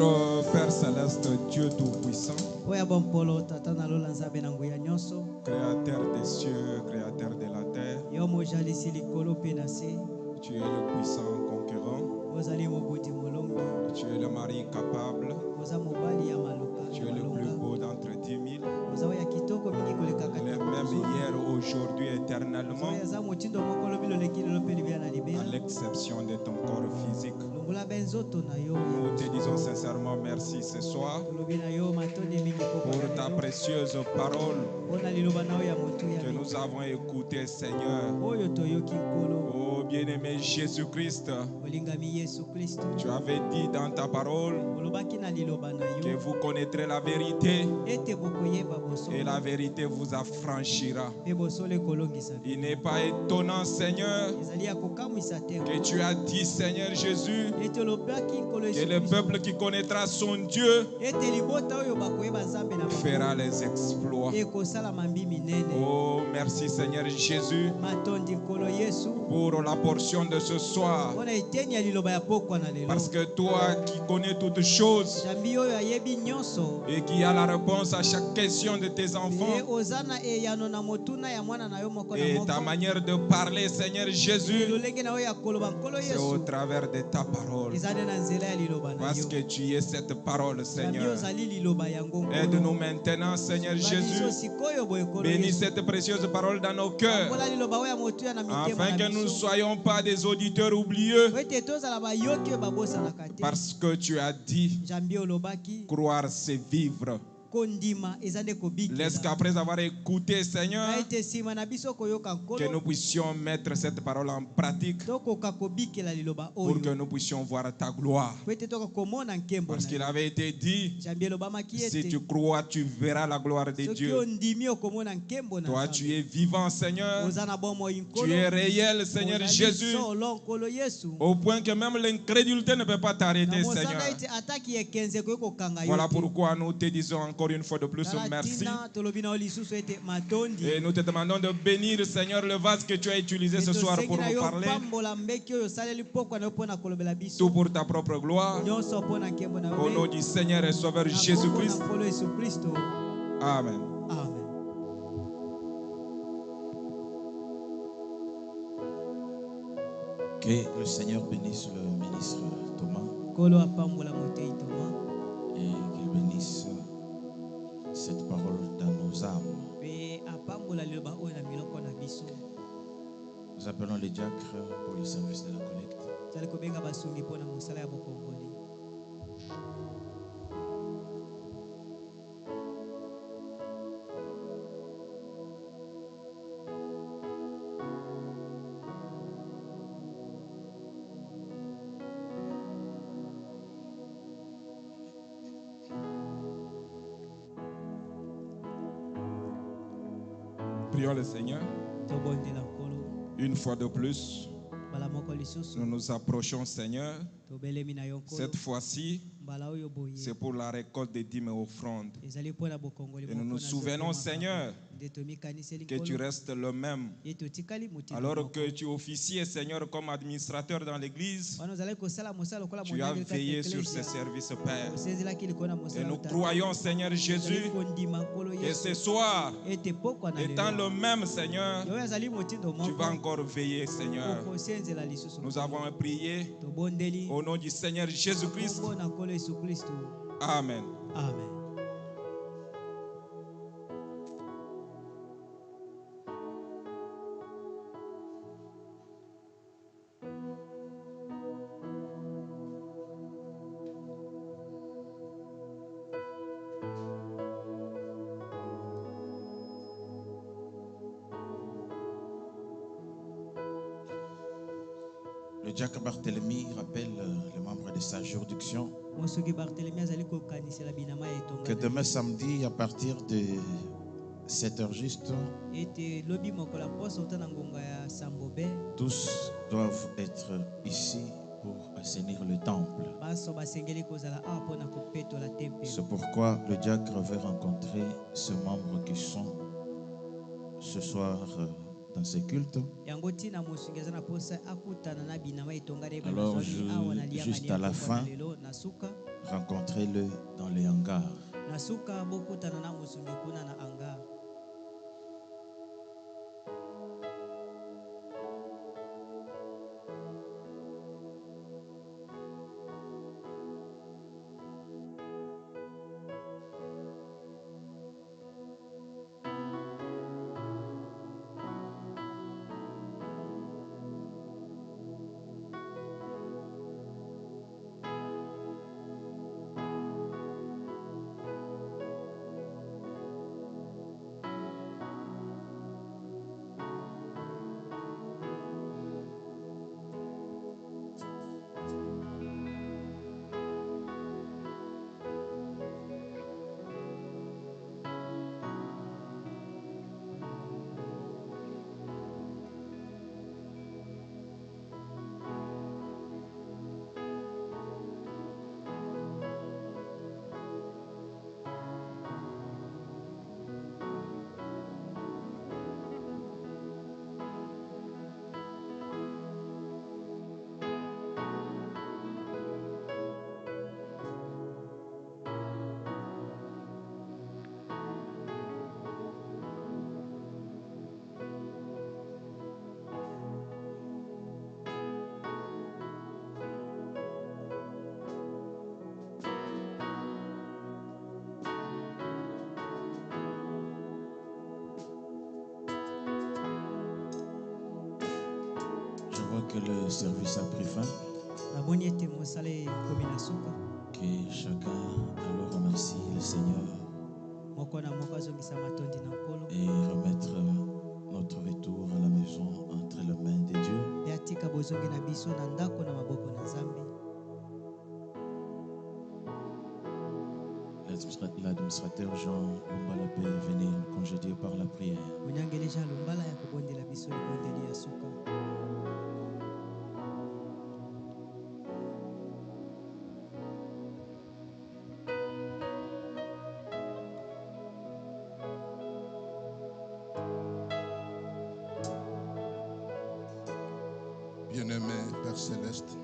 Notre Père Céleste, Dieu Tout-Puissant, Créateur des cieux, Créateur de la terre, tu es le puissant conquérant, tu es le mari capable, tu es le plus beau d'entre 10 000, le même hier, aujourd'hui, éternellement, à l'exception de ton corps physique. Nous te disons sincèrement merci ce soir pour ta précieuse parole que nous avons écoutée, Seigneur. Oh bien-aimé Jésus-Christ, tu avais dit dans ta parole que vous connaîtrez la vérité et la vérité vous affranchira. Il n'est pas étonnant, Seigneur, que tu as dit, Seigneur Jésus, que le peuple qui connaîtra son Dieu fera les exploits. Oh, merci Seigneur Jésus pour la portion de ce soir. Parce que toi qui connais toutes choses et qui as la réponse à chaque question de tes enfants et ta manière de parler, Seigneur Jésus, c'est au travers de ta parole. Parce que tu es cette parole, Seigneur. Aide-nous maintenant, Seigneur Jésus. Bénis cette précieuse parole dans nos cœurs, afin que nous ne soyons pas des auditeurs oublieux. Parce que tu as dit, croire c'est vivre. Laisse qu'après avoir écouté, Seigneur, que nous puissions mettre cette parole en pratique pour que nous puissions voir ta gloire. Parce qu'il avait été dit, si tu crois, tu verras la gloire de Dieu. Toi, tu es vivant, Seigneur. Tu es réel, Seigneur Jésus. Au point que même l'incrédulité ne peut pas t'arrêter, Seigneur. Voilà pourquoi nous te disons encore une fois de plus merci. Et nous te demandons de bénir, Seigneur, le vase que tu as utilisé ce soir pour nous parler. Tout pour ta propre gloire. Au nom du Seigneur et Sauveur Jésus-Christ. Amen. Que le Seigneur bénisse le ministre Thomas et qu'il bénisse cette parole dans nos âmes. Nous appelons les diacres pour le service de la collecte. Prions le Seigneur. Une fois de plus, nous nous approchons, Seigneur. Cette fois-ci, c'est pour la récolte des dîmes et offrandes. Et nous nous souvenons, Seigneur, que tu restes le même. Alors que tu officiais, Seigneur, comme administrateur dans l'Église, tu as veillé sur ce service, Père. Et nous croyons, Seigneur Jésus, que ce soir, étant le même, Seigneur, tu vas encore veiller, Seigneur. Nous avons prié au nom du Seigneur Jésus-Christ. Amen. Amen. Le diacre Barthélemy rappelle les membres de sa juridiction que demain samedi, à partir de 7h juste, tous doivent être ici pour assainir le temple. C'est pourquoi le diacre veut rencontrer ces membres qui sont ce soir dans ces cultes. Alors, juste à la fin, rencontrez-le dans les hangars. Que le service a pris fin. Que chacun alors remercie le Seigneur et remettre notre retour à la maison entre les mains de Dieu. L'administrateur Jean Lumbala peut venir congédier par la prière. Bien-aimé Père Céleste,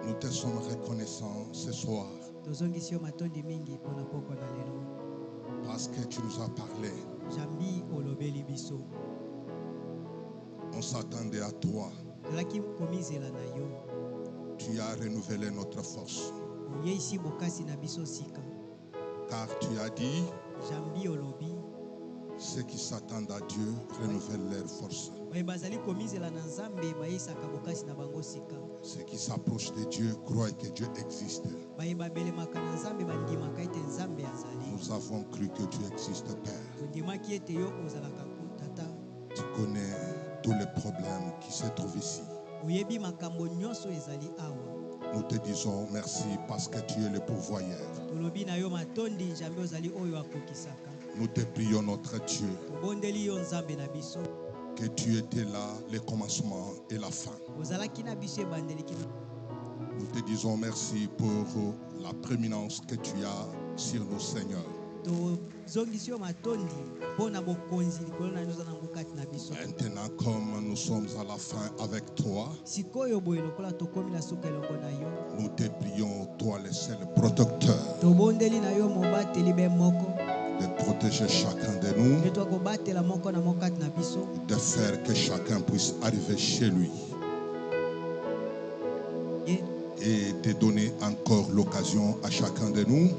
nous te sommes reconnaissants ce soir parce que tu nous as parlé. On s'attendait à toi. Tu as renouvelé notre force. Car tu as dit, ceux qui s'attendent à Dieu renouvellent leur force. Ceux qui s'approchent de Dieu croient que Dieu existe. Nous avons cru que Dieu existe, Père. Tu connais tous les problèmes qui se trouvent ici. Nous te disons merci parce que tu es le pourvoyeur. Nous te prions, notre Dieu, que tu étais là, le commencement et la fin. Nous te disons merci pour la prééminence que tu as sur nos seigneurs. Maintenant, comme nous sommes à la fin avec toi, nous te prions, toi le seul protecteur, de protéger chacun de nous, de faire que chacun puisse arriver chez lui et de donner encore l'occasion à chacun de nous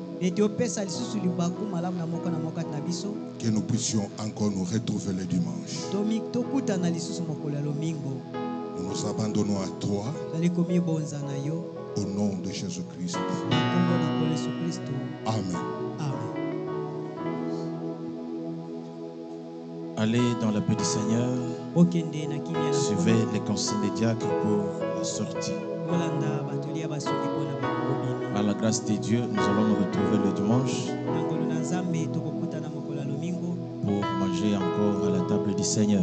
que nous puissions encore nous retrouver le dimanche. Nous nous abandonnons à toi au nom de Jésus-Christ. Amen. Allez dans la paix du Seigneur. Suivez les consignes des diacres pour la sortie. Par la grâce de Dieu, nous allons nous retrouver le dimanche pour manger encore à la table du Seigneur.